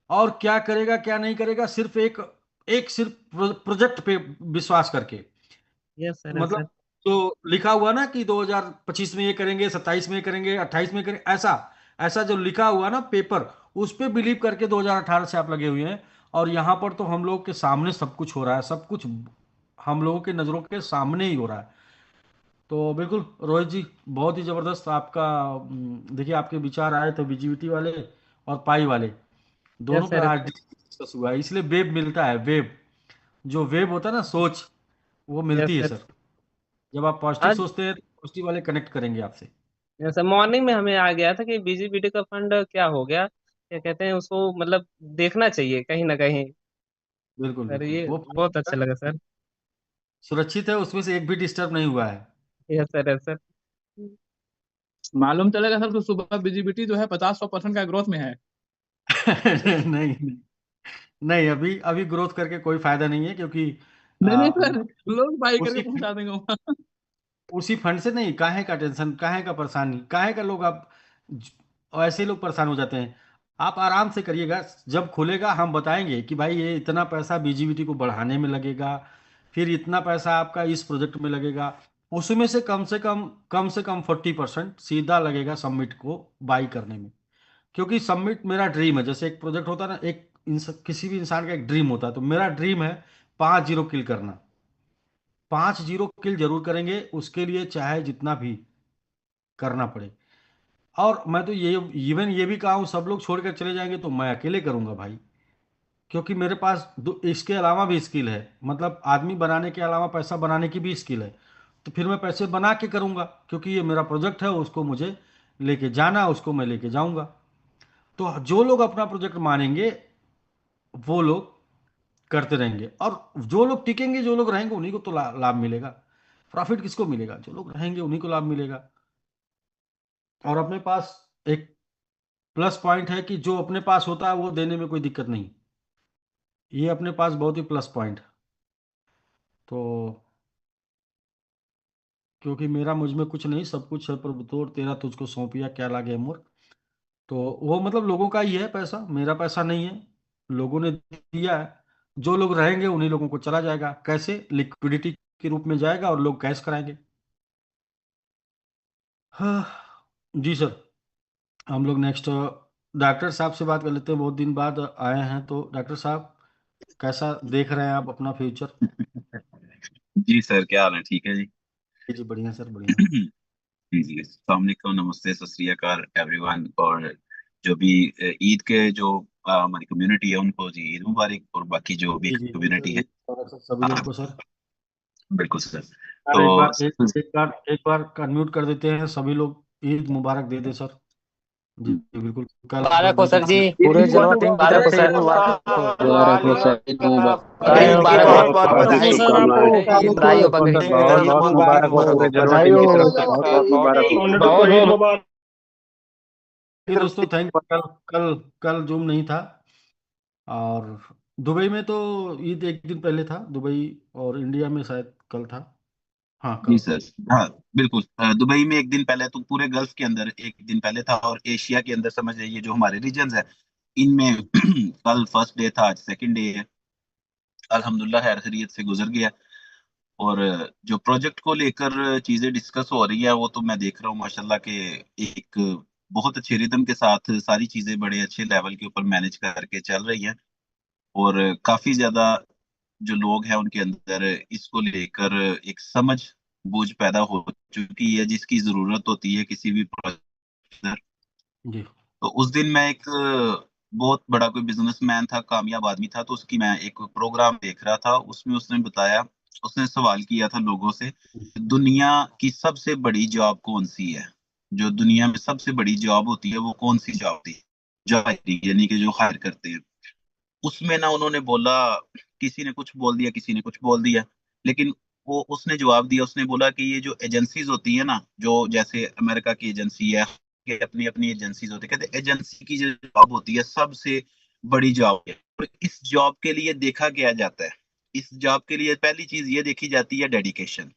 और क्या करेगा क्या नहीं करेगा, सिर्फ एक एक सिर्फ प्रोजेक्ट पे विश्वास करके। Yes sir. यस मतलब सर। जो लिखा हुआ ना कि 2025 में ये करेंगे, 27 में ये करेंगे, 28 में करेंगे, ऐसा ऐसा जो लिखा हुआ ना पेपर, उस पे बिलीव करके 2018 से आप लगे हुए हैं। और यहाँ पर तो हम लोग के सामने सब कुछ हो रहा है, सब कुछ हम लोगों के नज़रों के सामने ही हो रहा है। तो बिल्कुल रोहित जी, बहुत ही ज़बरदस्त आपका देखिए, आपके विचार आए तो बीजीवीटी वाले और पाई वाले दोनों यस पे सर। आज डिस्कस हुआ है, इसलिए वेब मिलता है, वेब। जो वेब होता है ना, सोच, वो यस मिलती है सर। सर। जब आप पॉजिटिव आज सोचते हैं तो पॉजिटिव वाले कनेक्ट करेंगे आपसे। जैसे मॉर्निंग में हमें आ गया था कि बीजीपीटी का फंड क्या हो गया, क्या कहते हैं उसको, मतलब देखना चाहिए कहीं ना कहीं। बिल्कुल सर बिल्कुल, ये वो बहुत अच्छा लगा सर। सुरक्षित है, उसमें से एक भी डिस्टर्ब नहीं हुआ है। Yes sir. Yes sir. मालूम चलेगा सर तो सुबह बीजीबीटी जो है 50-100% का ग्रोथ में है। नहीं नहीं, नहीं, अभी अभी ग्रोथ करके कोई फायदा नहीं है, क्योंकि नहीं नहीं आ, सर, लोग बाई करके उसी पहुंचा देंगे वहां। उसी फंड से नहीं, काहे का टेंशन, काहे का परेशानी, काहे का लोग आप ऐसे लोग परेशान हो जाते हैं। आप आराम से करिएगा, जब खुलेगा हम बताएंगे कि भाई ये इतना पैसा बीजीवीटी को बढ़ाने में लगेगा, फिर इतना पैसा आपका इस प्रोजेक्ट में लगेगा। उसमें से कम से कम 40% सीधा लगेगा सबमिट को बाई करने में। क्योंकि सबमिट मेरा ड्रीम है, जैसे एक प्रोजेक्ट होता है ना, एक किसी भी इंसान का एक ड्रीम होता है, तो मेरा ड्रीम है 5 जीरो किल करना। 5 जीरो किल जरूर करेंगे, उसके लिए चाहे जितना भी करना पड़े। और मैं तो ये इवन ये भी कहा हूँ, सब लोग छोड़कर चले जाएंगे तो मैं अकेले करूंगा भाई। क्योंकि मेरे पास इसके अलावा भी स्किल है, मतलब आदमी बनाने के अलावा पैसा बनाने की भी स्किल है। तो फिर मैं पैसे बना के करूंगा, क्योंकि ये मेरा प्रोजेक्ट है, उसको मुझे लेके जाना, उसको मैं लेके जाऊंगा। तो जो लोग अपना प्रोजेक्ट मानेंगे, वो लोग करते रहेंगे, और जो लोग टिकेंगे, जो लोग रहेंगे, उन्हीं को तो लाभ मिलेगा। प्रॉफिट किसको मिलेगा? जो लोग रहेंगे उन्हीं को लाभ मिलेगा। और अपने पास एक प्लस पॉइंट है कि जो अपने पास होता है वो देने में कोई दिक्कत नहीं। ये अपने पास बहुत ही प्लस पॉइंट है। तो क्योंकि मेरा मुझ में कुछ नहीं, सब कुछ है प्रभु तोर, तेरा तुझको सौंपिया क्या लागे मोर। तो वो मतलब लोगों का ही है पैसा, मेरा पैसा नहीं है, लोगों ने दिया है। जो लोग रहेंगे उन्हीं लोगों को चला जाएगा, कैसे लिक्विडिटी के रूप में जाएगा और लोग कैश कराएंगे। हाँ जी सर। हम लोग नेक्स्ट डॉक्टर साहब से बात कर लेते हैं, बहुत दिन बाद आए हैं। तो डॉक्टर साहब कैसा देख रहे हैं आप अपना फ्यूचर? जी सर, क्या हाल है? ठीक है जी। जी बढ़िया सर, बढ़िया। जी जी, अस्सलाम वालेकुम, नमस्ते, सत श्री अकाल एवरीवन। और जो भी ईद के जो हमारी कम्युनिटी है उनको जी ईद मुबारक, और बाकी जो भी जी जी जी कम्युनिटी सर, है। सर सभी लोग को सर। बिल्कुल सर। सर तो एक बार एक बार अनम्यूट कर देते हैं, सभी लोग ईद मुबारक दे दे सर। जी जी, बिल्कुल। कल मुबारक हो सर जी, पूरे जनवा टीम की तरफ से मुबारक हो। मुबारक हो सर। ईद मुबारक। बधाई हो, ईद बहुत की बहुत बहुत बधाई। शुभकामनाएं। ईद बधाई हो, बकरीद की बहुत बधाई हो। बहुत मुबारक हो पूरे जनवा टीम की तरफ से। बहुत बहुत मुबारक हो। बहुत बहुत मुबारक। दोस्तों थैंक कल कल कल जूम नहीं था। और दुबई में तो ईद एक दिन पहले था, दुबई, और इंडिया में शायद कल था। हाँ जी कल। सर, हाँ बिल्कुल। दुबई में एक दिन पहले, तो पूरे गल्फ के अंदर एक दिन पहले था, और एशिया के अंदर समझ जाइए जो हमारे रीजन है इनमें कल फर्स्ट डे था, आज सेकंड डे है। अल्हम्दुलिल्लाह खैर खैरियत से गुजर गया। और जो प्रोजेक्ट को लेकर चीजें डिस्कस हो रही है वो तो मैं देख रहा हूँ माशाल्लाह के एक बहुत अच्छे रिदम के साथ सारी चीजें बड़े अच्छे लेवल के ऊपर मैनेज करके चल रही हैं। और काफी ज्यादा जो लोग हैं उनके अंदर इसको लेकर एक समझ बूझ पैदा हो चुकी है, जिसकी जरूरत होती है किसी भी प्रोजेक्ट। जी तो उस दिन मैं एक बहुत बड़ा कोई बिजनेसमैन था, कामयाब आदमी था, तो उसकी मैं एक प्रोग्राम देख रहा था। उसमें उसने बताया, उसने सवाल किया था लोगों से, दुनिया की सबसे बड़ी जॉब कौन सी है? जो दुनिया में सबसे बड़ी जॉब होती है वो कौन सी जॉब होती है? जॉब हायरिंग, यानी कि जो हायर करते हैं। उसमें ना उन्होंने बोला, किसी ने कुछ बोल दिया, किसी ने कुछ बोल दिया, लेकिन वो उसने जवाब दिया। उसने बोला कि ये जो एजेंसीज होती है ना, जो जैसे अमेरिका की एजेंसी है, ये अपनी अपनी एजेंसीज होती है, कहते एजेंसी की जो जॉब होती है सबसे बड़ी जॉब है। और इस जॉब के लिए देखा क्या जाता है? इस जॉब के लिए पहली चीज ये देखी जाती है डेडिकेशन,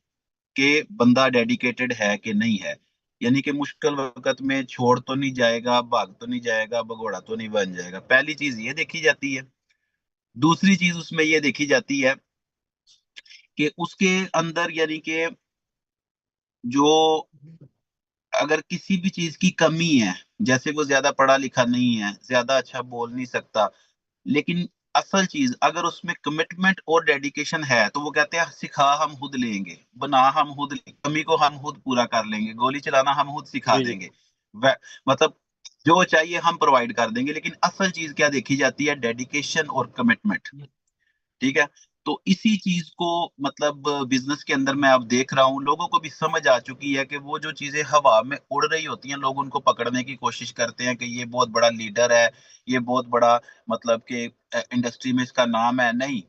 कि बंदा डेडिकेटेड है कि नहीं है। यानी कि मुश्किल वक्त में छोड़ तो नहीं जाएगा, भाग तो नहीं जाएगा, भगोड़ा तो नहीं बन जाएगा। पहली चीज ये देखी जाती है। दूसरी चीज उसमें ये देखी जाती है कि उसके अंदर, यानी कि जो अगर किसी भी चीज की कमी है, जैसे वो ज्यादा पढ़ा लिखा नहीं है, ज्यादा अच्छा बोल नहीं सकता, लेकिन असल चीज अगर उसमें कमिटमेंट और डेडिकेशन है, तो वो कहते हैं सिखा हम खुद लेंगे, बना हम खुद, कमी को हम खुद पूरा कर लेंगे, गोली चलाना हम खुद सिखा जी जी देंगे। मतलब जो चाहिए हम प्रोवाइड कर देंगे। लेकिन असल चीज क्या देखी जाती है? डेडिकेशन और कमिटमेंट। ठीक है। तो इसी चीज को मतलब बिजनेस के अंदर मैं अब देख रहा हूँ, लोगों को भी समझ आ चुकी है कि वो जो चीजें हवा में उड़ रही होती हैं, लोग उनको पकड़ने की कोशिश करते हैं कि ये बहुत बड़ा लीडर है, ये बहुत बड़ा, मतलब कि इंडस्ट्री में इसका नाम है। नहीं,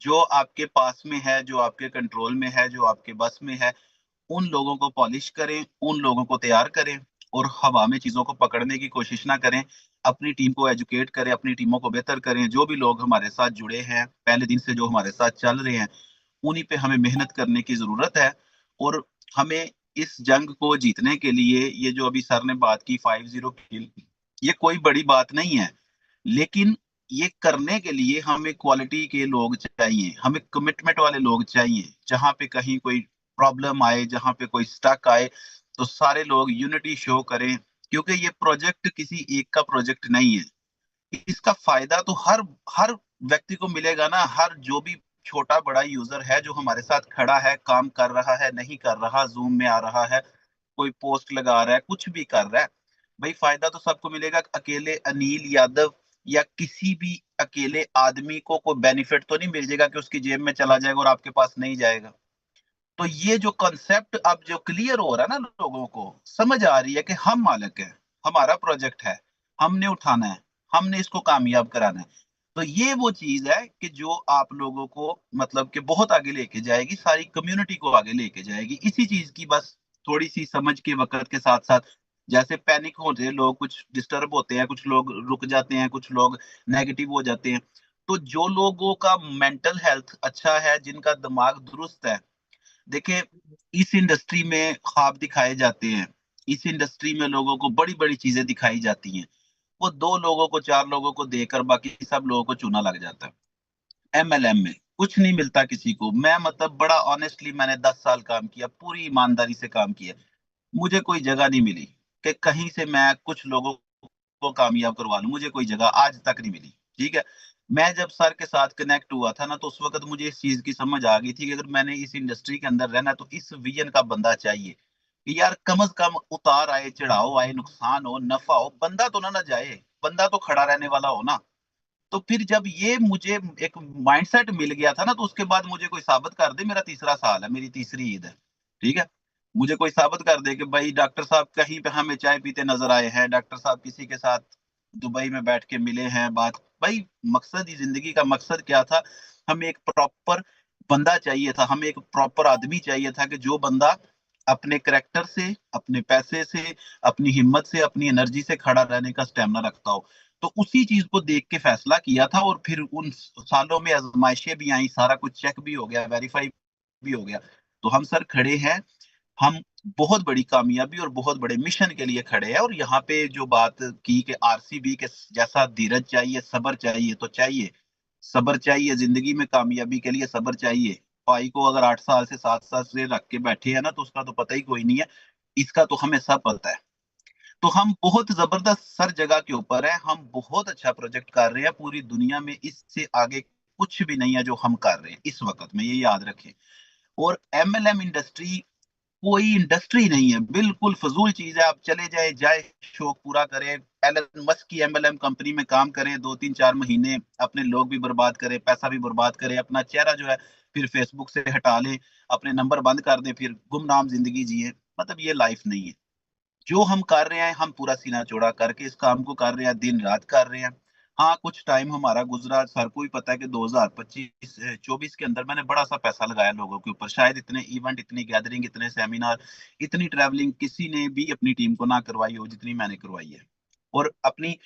जो आपके पास में है, जो आपके कंट्रोल में है, जो आपके बस में है, उन लोगों को पॉलिश करें, उन लोगों को तैयार करें, और हवा में चीजों को पकड़ने की कोशिश ना करें। अपनी टीम को एजुकेट करें, अपनी टीमों को बेहतर करें। जो भी लोग हमारे साथ जुड़े हैं पहले दिन से, जो हमारे साथ चल रहे हैं, उन्हीं पे हमें मेहनत करने की जरूरत है। और हमें इस जंग को जीतने के लिए, ये जो अभी सर ने बात की 5-0 किल, ये कोई बड़ी बात नहीं है। लेकिन ये करने के लिए हमें क्वालिटी के लोग चाहिए, हमें कमिटमेंट वाले लोग चाहिए। जहां पे कहीं कोई प्रॉब्लम आए, जहां पे कोई स्टक आए, तो सारे लोग यूनिटी शो करें। क्योंकि ये प्रोजेक्ट किसी एक का प्रोजेक्ट नहीं है। इसका फायदा तो हर हर व्यक्ति को मिलेगा ना। हर जो भी छोटा बड़ा यूजर है जो हमारे साथ खड़ा है, काम कर रहा है, नहीं कर रहा, जूम में आ रहा है, कोई पोस्ट लगा रहा है, कुछ भी कर रहा है, भाई फायदा तो सबको मिलेगा। अकेले अनिल यादव या किसी भी अकेले आदमी को कोई बेनिफिट तो नहीं मिल जाएगा कि उसकी जेब में चला जाएगा और आपके पास नहीं जाएगा। तो ये जो कॉन्सेप्ट अब जो क्लियर हो रहा है ना, लोगों को समझ आ रही है कि हम मालिक है, हमारा प्रोजेक्ट है, हमने उठाना है, हमने इसको कामयाब कराना है। तो ये वो चीज है कि जो आप लोगों को मतलब कि बहुत आगे लेके जाएगी, सारी कम्युनिटी को आगे लेके जाएगी। इसी चीज की बस थोड़ी सी समझ के वक्त के साथ साथ, जैसे पैनिक होते हैं लोग, कुछ डिस्टर्ब होते हैं, कुछ लोग रुक जाते हैं, कुछ लोग नेगेटिव हो जाते हैं, तो जो लोगों का मेंटल हेल्थ अच्छा है, जिनका दिमाग दुरुस्त है, देखिए इस इंडस्ट्री में ख्वाब दिखाए जाते हैं, इस इंडस्ट्री में लोगों को बड़ी बड़ी चीजें दिखाई जाती हैं, वो 2 लोगों को 4 लोगों को देकर बाकी सब लोगों को चूना लग जाता है। एमएलएम में कुछ नहीं मिलता किसी को। मैं मतलब बड़ा ऑनेस्टली मैंने 10 साल काम किया, पूरी ईमानदारी से काम किया, मुझे कोई जगह नहीं मिली कि कहीं से मैं कुछ लोगों को कामयाब करवा लूं, मुझे कोई जगह आज तक नहीं मिली। ठीक है, मैं जब सर के साथ कनेक्ट हुआ था ना, तो उस वक्त मुझे इस चीज की समझ आ गई थी कि अगर मैंने इस इंडस्ट्री के अंदर रहना तो इस विजन का बंदा चाहिए कि यार कम से कम उतार आए, चढ़ाव आए, नुकसान हो, नफा हो, बंदा तो ना जाए, बंदा तो खड़ा रहने वाला हो ना। तो फिर जब ये मुझे एक माइंडसेट मिल गया था ना, तो उसके बाद मुझे कोई साबित कर दे, मेरा तीसरा साल है, मेरी तीसरी ईद है, ठीक है, मुझे कोई साबित कर दे कि भाई डॉक्टर साहब कहीं पे हमें चाय पीते नजर आए हैं, डॉक्टर साहब किसी के साथ दुबई में बैठ के मिले हैं, बात, भाई मकसद ही, जिंदगी का मकसद क्या था, हमें एक प्रॉपर बंदा चाहिए था, हमें एक प्रॉपर आदमी चाहिए था कि जो बंदा अपने करेक्टर से, अपने पैसे से, अपनी हिम्मत से, अपनी एनर्जी से खड़ा रहने का स्टेमिना रखता हो। तो उसी चीज को देख के फैसला किया था, और फिर उन सालों में आजमाइशें भी आई, सारा कुछ चेक भी हो गया, वेरीफाई भी हो गया। तो हम सर खड़े हैं, हम बहुत बड़ी कामयाबी और बहुत बड़े मिशन के लिए खड़े हैं। और यहाँ पे जो बात की कि आरसीबी के जैसा धीरज चाहिए, सब्र चाहिए, तो चाहिए, सब्र चाहिए, जिंदगी में कामयाबी के लिए सब्र चाहिए। भाई को अगर 8 साल से 7 साल से रख के बैठे हैं ना, तो उसका तो पता ही कोई नहीं है, इसका तो हमें सब पता है। तो हम बहुत जबरदस्त सर जगह के ऊपर है, हम बहुत अच्छा प्रोजेक्ट कर रहे हैं, पूरी दुनिया में इससे आगे कुछ भी नहीं है जो हम कर रहे हैं इस वक्त में, ये याद रखें। और एमएलएम इंडस्ट्री कोई इंडस्ट्री नहीं है, बिल्कुल फजूल चीज है। आप चले जाए, जाए शौक पूरा करें, एलन मस्क की एमएलएम कंपनी में काम करें 2-3-4 महीने, अपने लोग भी बर्बाद करें, पैसा भी बर्बाद करें, अपना चेहरा जो है फिर फेसबुक से हटा लें, अपने नंबर बंद कर दें, फिर गुमनाम जिंदगी जिए, मतलब ये लाइफ नहीं है। जो हम कर रहे हैं, हम पूरा सीना चौड़ा करके इस काम को कर रहे हैं, दिन रात कर रहे हैं। हाँ, कुछ टाइम हमारा गुजरा, सर को ही पता है कि 2025-24 के अंदर मैंने बड़ा सा पैसा लगाया लोगों के ऊपर, शायद इतने इवेंट, इतनी गैदरिंग, इतने सेमिनार, इतनी ट्रैवलिंग किसी ने भी अपनी टीम को ना करवाई हो जितनी मैंने करवाई है। और अपनी,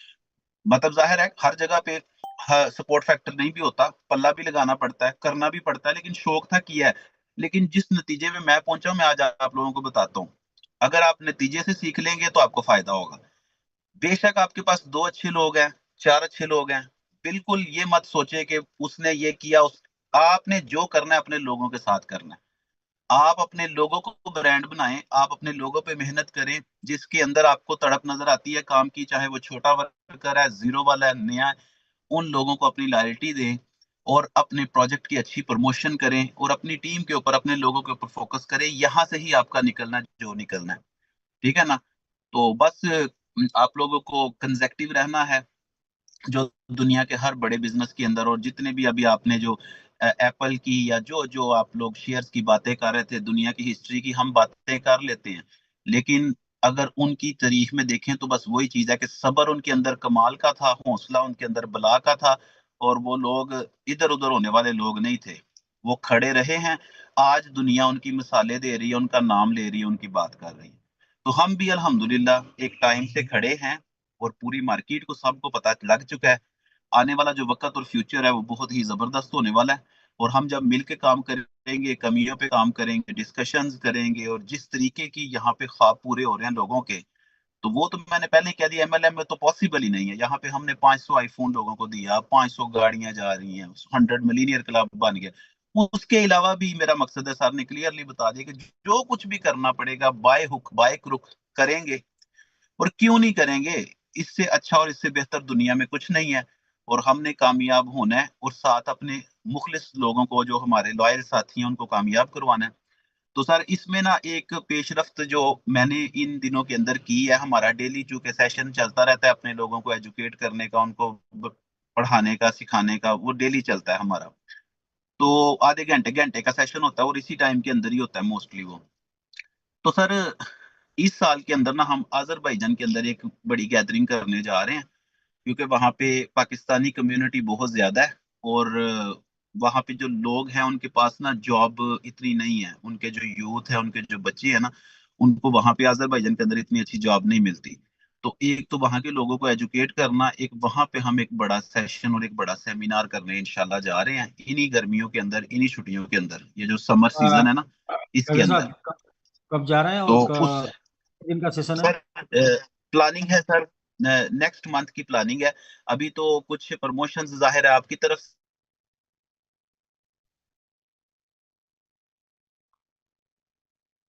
मतलब जाहिर है हर जगह पे सपोर्ट फैक्टर नहीं भी होता, पल्ला भी लगाना पड़ता है, करना भी पड़ता है, लेकिन शौक था, किया है। लेकिन जिस नतीजे में मैं पहुंचा हूं, मैं आज आप लोगों को बताता हूँ। अगर आप नतीजे से सीख लेंगे तो आपको फायदा होगा। बेशक आपके पास 2 अच्छे लोग हैं, 4 अच्छे लोग हैं, बिल्कुल ये मत सोचे कि उसने ये किया, आपने जो करना है अपने लोगों के साथ करना है। आप अपने लोगों को ब्रांड बनाएं, आप अपने लोगों पे मेहनत करें, जिसके अंदर आपको तड़प नजर आती है काम की, चाहे वो छोटा वर्कर है, जीरो वाला है, नया है, उन लोगों को अपनी लॉयल्टी दें, और अपने प्रोजेक्ट की अच्छी प्रमोशन करें, और अपनी टीम के ऊपर, अपने लोगों के ऊपर फोकस करें। यहाँ से ही आपका निकलना जो निकलना है, ठीक है ना। तो बस आप लोगों को कंसेक्टिव रहना है, जो दुनिया के हर बड़े बिजनेस के अंदर, और जितने भी अभी आपने जो एप्पल की या जो जो आप लोग शेयर्स की बातें कर रहे थे, दुनिया की हिस्ट्री की हम बातें कर लेते हैं, लेकिन अगर उनकी तारीख में देखें तो बस वही चीज है कि सब्र उनके अंदर कमाल का था, हौसला उनके अंदर बला का था, और वो लोग इधर उधर होने वाले लोग नहीं थे, वो खड़े रहे हैं। आज दुनिया उनकी मिसालें दे रही है, उनका नाम ले रही है, उनकी बात कर रही है। तो हम भी अल्हम्दुलिल्लाह एक टाइम से खड़े हैं, और पूरी मार्केट को सबको पता लग चुका है आने वाला जो वक्त और फ्यूचर है वो बहुत ही जबरदस्त होने वाला है। और हम जब मिल के काम करेंगे, कमियों पे काम करेंगे, डिस्कशंस करेंगे, और जिस तरीके की यहाँ पे ख्वाब पूरे हो रहे हैं लोगों के, तो वो तो मैंने पहले कह दिया, एमएलएम में तो पॉसिबल ही नहीं है। यहाँ पे हमने 500 आईफोन लोगों को दिया, 500 गाड़ियां जा रही हैं, 100 मिलीनियर क्लब बन गया। उसके अलावा भी मेरा मकसद है, सर ने क्लियरली बता दिया कि जो कुछ भी करना पड़ेगा, बाय हुक बाय क्रुक करेंगे। और क्यों नहीं करेंगे, इससे अच्छा और इससे बेहतर दुनिया में कुछ नहीं है। और हमने कामयाब होना है, और साथ अपने मुखलिस लोगों को, जो हमारे लॉयल साथी हैं, उनको कामयाब करवाना है। तो सर इसमें ना एक पेशरफ्त जो मैंने इन दिनों के अंदर की है, हमारा डेली चूंकि सेशन चलता रहता है अपने लोगों को एजुकेट करने का, उनको पढ़ाने का, सिखाने का, वो डेली चलता है हमारा। तो आधे घंटे घंटे का सेशन होता है, और इसी टाइम के अंदर ही होता है मोस्टली वो। तो सर इस साल के अंदर ना हम अजरबैजान के अंदर एक बड़ी गैदरिंग करने जा रहे हैं, क्योंकि वहाँ पे पाकिस्तानी कम्युनिटी बहुत ज्यादा है, और वहाँ पे जो लोग हैं उनके पास ना जॉब इतनी नहीं है, उनके जो यूथ है, उनके जो बच्चे हैं ना, उनको वहाँ पे अजरबैजान के अंदर इतनी अच्छी जॉब नहीं मिलती। तो एक तो वहां के लोगों को एजुकेट करना, एक वहां पे हम एक बड़ा सेशन और एक बड़ा सेमिनार करने इंशाल्लाह जा रहे हैं इन्हीं गर्मियों के अंदर, इन्हीं छुट्टियों के अंदर, ये जो समर सीजन है ना इसके डॉक्टर साहब अंदर। कब जा रहे हैं तो और उस दिन का सेशन है? सर प्लानिंग है सर, नेक्स्ट मंथ की प्लानिंग है। अभी तो कुछ प्रमोशंस जाहिर है आपकी तरफ से।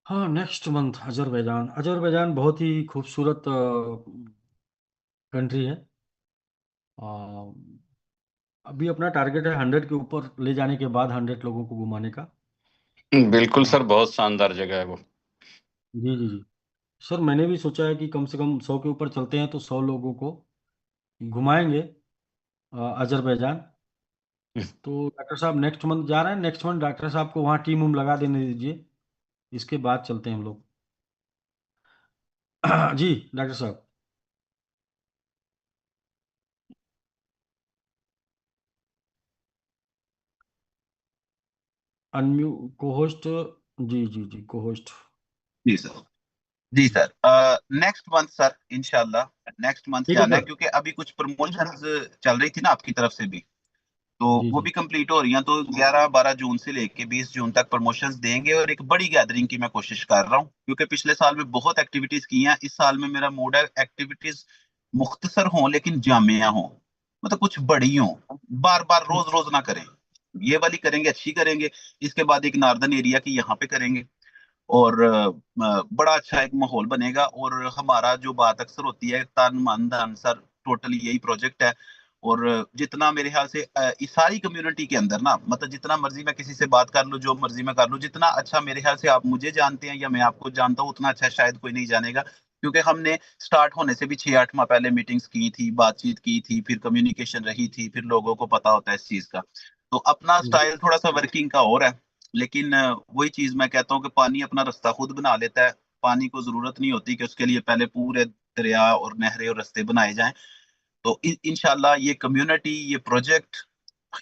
हाँ, नेक्स्ट मंथ अजरबैजान। अजरबैजान बहुत ही खूबसूरत कंट्री है। अ, अभी अपना टारगेट है 100 के ऊपर ले जाने के बाद 100 लोगों को घुमाने का। बिल्कुल अ, सर, बहुत शानदार जगह है वो। जी जी जी सर, मैंने भी सोचा है कि कम से कम 100 के ऊपर चलते हैं तो 100 लोगों को घुमाएंगे अजरबैजान। तो डॉक्टर साहब नेक्स्ट मंथ जा रहे हैं, नेक्स्ट मंथ डॉक्टर साहब को वहाँ टीम उम लगा देने दीजिए, इसके बाद चलते हैं हम लोग। जी डॉक्टर साहब। अनम्यू को होस्ट। जी जी जी को होस्ट। जी सर, जी सर, नेक्स्ट मंथ सर इंशाल्लाह नेक्स्ट मंथ ठीक है जाना है, सर। क्योंकि अभी कुछ प्रमोशंस चल रही थी ना आपकी तरफ से भी, तो जी वो जी भी कंप्लीट हो रही हैं। तो 11-12 जून से लेके 20 जून तक प्रमोशंस देंगे, और एक बड़ी गैदरिंग की मैं कोशिश कर रहा हूँ, क्योंकि पिछले साल में बहुत एक्टिविटीज की हैं। इस साल में मेरा मूड है एक्टिविटीज मुख्तसर हों लेकिन जामिया हों, मतलब कुछ बड़ी हों, बार बार रोज रोज ना करें। ये वाली करेंगे, अच्छी करेंगे, इसके बाद एक नार्दर्न एरिया की यहाँ पे करेंगे, और बड़ा अच्छा एक माहौल बनेगा। और हमारा जो बात अक्सर होती है तन मन धन सर, टोटली यही प्रोजेक्ट है। और जितना मेरे ख्याल से इस सारी कम्युनिटी के अंदर ना, मतलब जितना मर्जी मैं किसी से बात कर लूं, जो मर्जी मैं कर लूं, जितना अच्छा मेरे ख्याल से आप मुझे जानते हैं या मैं आपको जानता हूं, उतना अच्छा शायद कोई नहीं जानेगा। क्योंकि हमने स्टार्ट होने से भी 6-8 माह पहले मीटिंग्स की थी, बातचीत की थी, फिर कम्युनिकेशन रही थी, फिर लोगों को पता होता है इस चीज का। तो अपना स्टाइल थोड़ा सा वर्किंग का और है, लेकिन वही चीज मैं कहता हूँ कि पानी अपना रास्ता खुद बना लेता है। पानी को जरूरत नहीं होती कि उसके लिए पहले पूरे दरिया और नहरें और रास्ते बनाए जाएं। तो इंशाल्लाह ये कम्युनिटी, ये प्रोजेक्ट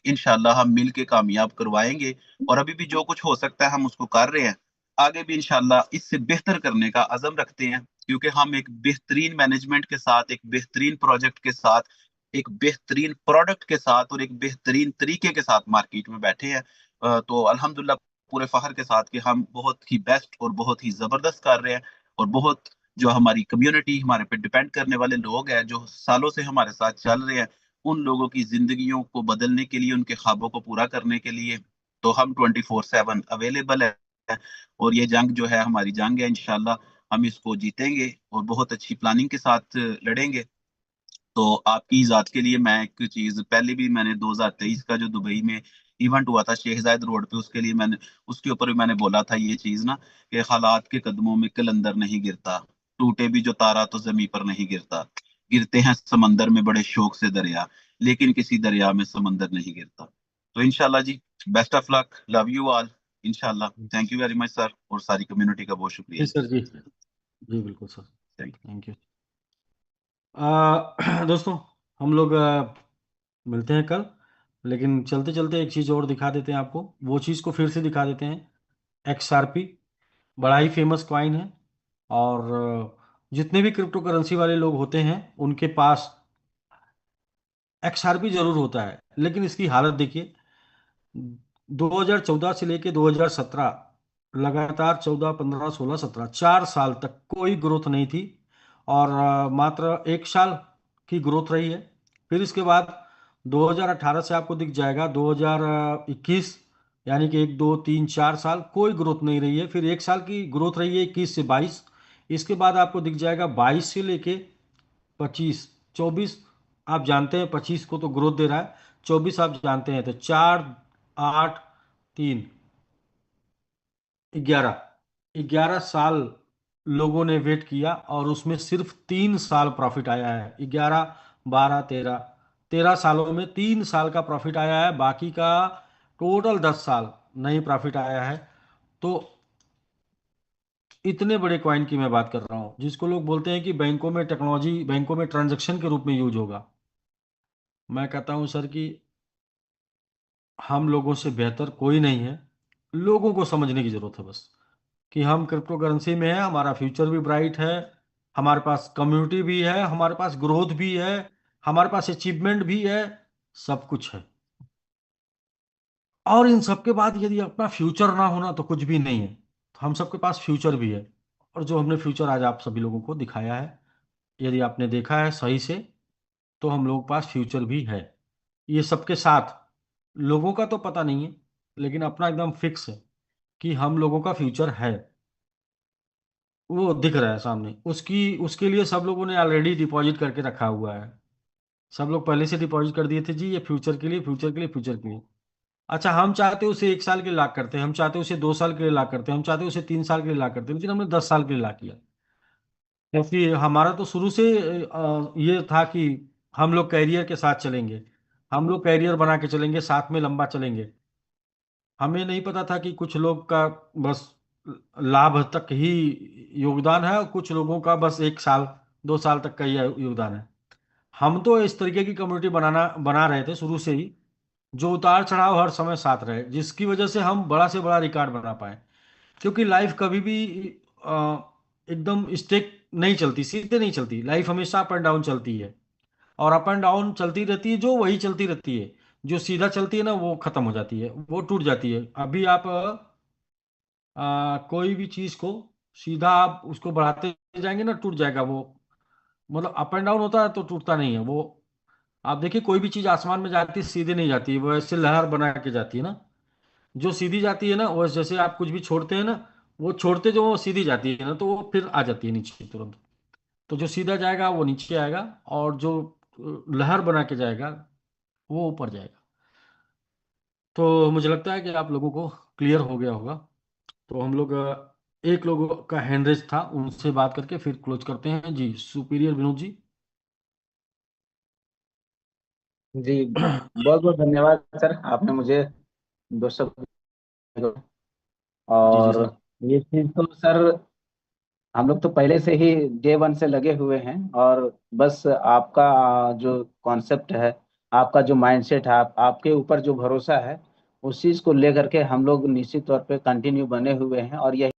इंशाल्लाह हम मिल के कामयाब करवाएंगे। और अभी भी जो कुछ हो सकता है हम उसको कर रहे हैं, आगे भी इंशाल्लाह इससे बेहतर करने का अज़म रखते हैं, क्योंकि हम एक बेहतरीन मैनेजमेंट के साथ, एक बेहतरीन प्रोजेक्ट के साथ, एक बेहतरीन प्रोडक्ट के साथ और एक बेहतरीन तरीके के साथ मार्केट में बैठे हैं। तो अल्हम्दुलिल्लाह पूरे फखर के साथ कि हम बहुत ही बेस्ट और बहुत ही जबरदस्त कर रहे हैं। और बहुत जो हमारी कम्युनिटी, हमारे पे डिपेंड करने वाले लोग हैं, जो सालों से हमारे साथ चल रहे हैं, उन लोगों की जिंदगियों को बदलने के लिए, उनके ख्वाबों को पूरा करने के लिए, तो हम 24/7 अवेलेबल है। और ये जंग जो है हमारी जंग है, इंशाल्लाह हम इसको जीतेंगे और बहुत अच्छी प्लानिंग के साथ लड़ेंगे। तो आपकी ज़ात के लिए मैं एक चीज पहले भी मैंने 2023 का जो दुबई में इवेंट हुआ था शेख जायद रोड पे, उसके लिए मैंने, उसके ऊपर भी मैंने बोला था ये चीज ना, कि हालात के कदमों में कलंदर नहीं गिरता, टूटे भी जो तारा तो जमी पर नहीं गिरता, गिरते हैं समंदर में बड़े शौक से दरिया, लेकिन किसी दरिया में समंदर नहीं गिरता। तो इंशाल्लाह जी, best of luck, love you all, इंशाल्लाह। Thank you very much sir, और सारी कम्युनिटी का बहुत शुक्रिया जी जी। सर जी जी बिल्कुल सर। Thank thank you. दोस्तों, हम लोग मिलते हैं कल, लेकिन चलते चलते एक चीज़ और दिखा देते हैं आपको, वो चीज़ को फिर से दिखा देते हैं। XRP बड़ा ही फेमस कॉइन है, और जितने भी क्रिप्टो करेंसी वाले लोग होते हैं उनके पास XRP जरूर होता है, लेकिन इसकी हालत देखिए। 2014 से लेके 2017 लगातार 14, 15, 16, 17 4 साल तक कोई ग्रोथ नहीं थी, और मात्र 1 साल की ग्रोथ रही है। फिर इसके बाद 2018 से आपको दिख जाएगा 2021, यानी कि 1, 2, 3, 4 साल कोई ग्रोथ नहीं रही है। फिर 1 साल की ग्रोथ रही है 21 से 22। इसके बाद आपको दिख जाएगा 22 से लेके 25, 24 आप जानते हैं, 25 को तो ग्रोथ दे रहा है, 24 आप जानते हैं। तो 4, 8, 3, 11 साल लोगों ने वेट किया, और उसमें सिर्फ 3 साल प्रॉफिट आया है। 11, 12, 13, 13 सालों में 3 साल का प्रॉफिट आया है, बाकी का टोटल 10 साल नहीं प्रॉफिट आया है। तो इतने बड़े कॉइन की मैं बात कर रहा हूँ, जिसको लोग बोलते हैं कि बैंकों में टेक्नोलॉजी, बैंकों में ट्रांजैक्शन के रूप में यूज होगा। मैं कहता हूँ सर कि हम लोगों से बेहतर कोई नहीं है। लोगों को समझने की जरूरत है बस, कि हम क्रिप्टो करेंसी में है, हमारा फ्यूचर भी ब्राइट है, हमारे पास कम्युनिटी भी है, हमारे पास ग्रोथ भी है, हमारे पास अचीवमेंट भी है, सब कुछ है। और इन सबके बाद यदि अपना फ्यूचर ना होना तो कुछ भी नहीं है। तो हम सबके पास फ्यूचर भी है, और जो हमने फ्यूचर आज आप सभी लोगों को दिखाया है, यदि आपने देखा है सही से, तो हम लोगों के पास फ्यूचर भी है। ये सबके साथ लोगों का तो पता नहीं है, लेकिन अपना एकदम फिक्स है कि हम लोगों का फ्यूचर है, वो दिख रहा है सामने। उसकी उसके लिए सब लोगों ने ऑलरेडी डिपॉजिट करके रखा हुआ है। सब लोग पहले से डिपॉजिट कर दिए थे जी, ये फ्यूचर के लिए, फ्यूचर के लिए, फ्यूचर के लिए। अच्छा, हम चाहते उसे 1 साल के लिए लॉक करते हैं, हम चाहते उसे 2 साल के लिए लॉक करते हैं, हम चाहते उसे 3 साल के लिए लॉक करते हैं, लेकिन हमने 10 साल के लिए लॉक किया। क्योंकि हमारा तो शुरू से ये था कि हम लोग कैरियर के साथ चलेंगे, हम लोग कैरियर बना के चलेंगे, साथ में लंबा चलेंगे। हमें नहीं पता था कि कुछ लोग का बस लाभ तक ही योगदान है, और कुछ लोगों का बस 1 साल 2 साल तक का ही योगदान है। हम तो इस तरीके की कम्युनिटी बना रहे थे शुरू से ही, जो उतार चढ़ाव हर समय साथ रहे, जिसकी वजह से हम बड़ा से बड़ा रिकॉर्ड बना पाए। क्योंकि लाइफ कभी भी एकदम स्टेक नहीं चलती, सीधे नहीं चलती, लाइफ हमेशा अप एंड डाउन चलती है। और अप एंड डाउन चलती रहती है, जो वही चलती रहती है। जो सीधा चलती है ना, वो खत्म हो जाती है, वो टूट जाती है। अभी आप कोई भी चीज को सीधा आप उसको बढ़ाते जाएंगे ना, टूट जाएगा वो। मतलब अप एंड डाउन होता है तो टूटता नहीं है वो। आप देखिए, कोई भी चीज आसमान में जाती है सीधे नहीं जाती है, वो ऐसे लहर बना के जाती है ना। जो सीधी जाती है ना, वो जैसे आप कुछ भी छोड़ते हैं ना, वो छोड़ते जो वो सीधी जाती है ना, तो वो फिर आ जाती है नीचे तुरंत। तो जो सीधा जाएगा वो नीचे आएगा, और जो लहर बना के जाएगा वो ऊपर जाएगा। तो मुझे लगता है कि आप लोगों को क्लियर हो गया होगा। तो हम लोग एक लोगों का हैंड रेज था, उनसे बात करके फिर क्लोज करते हैं जी। सुपीरियर विनोद जी। जी बहुत बहुत धन्यवाद सर, आपने मुझे 200। जी जी और सर। ये चीज तो सर हम लोग तो पहले से ही डे 1 से लगे हुए हैं, और बस आपका जो कॉन्सेप्ट है, आपका जो माइंडसेट है, आपके ऊपर जो भरोसा है, उस चीज को लेकर के हम लोग निश्चित तौर पे कंटिन्यू बने हुए हैं। और यही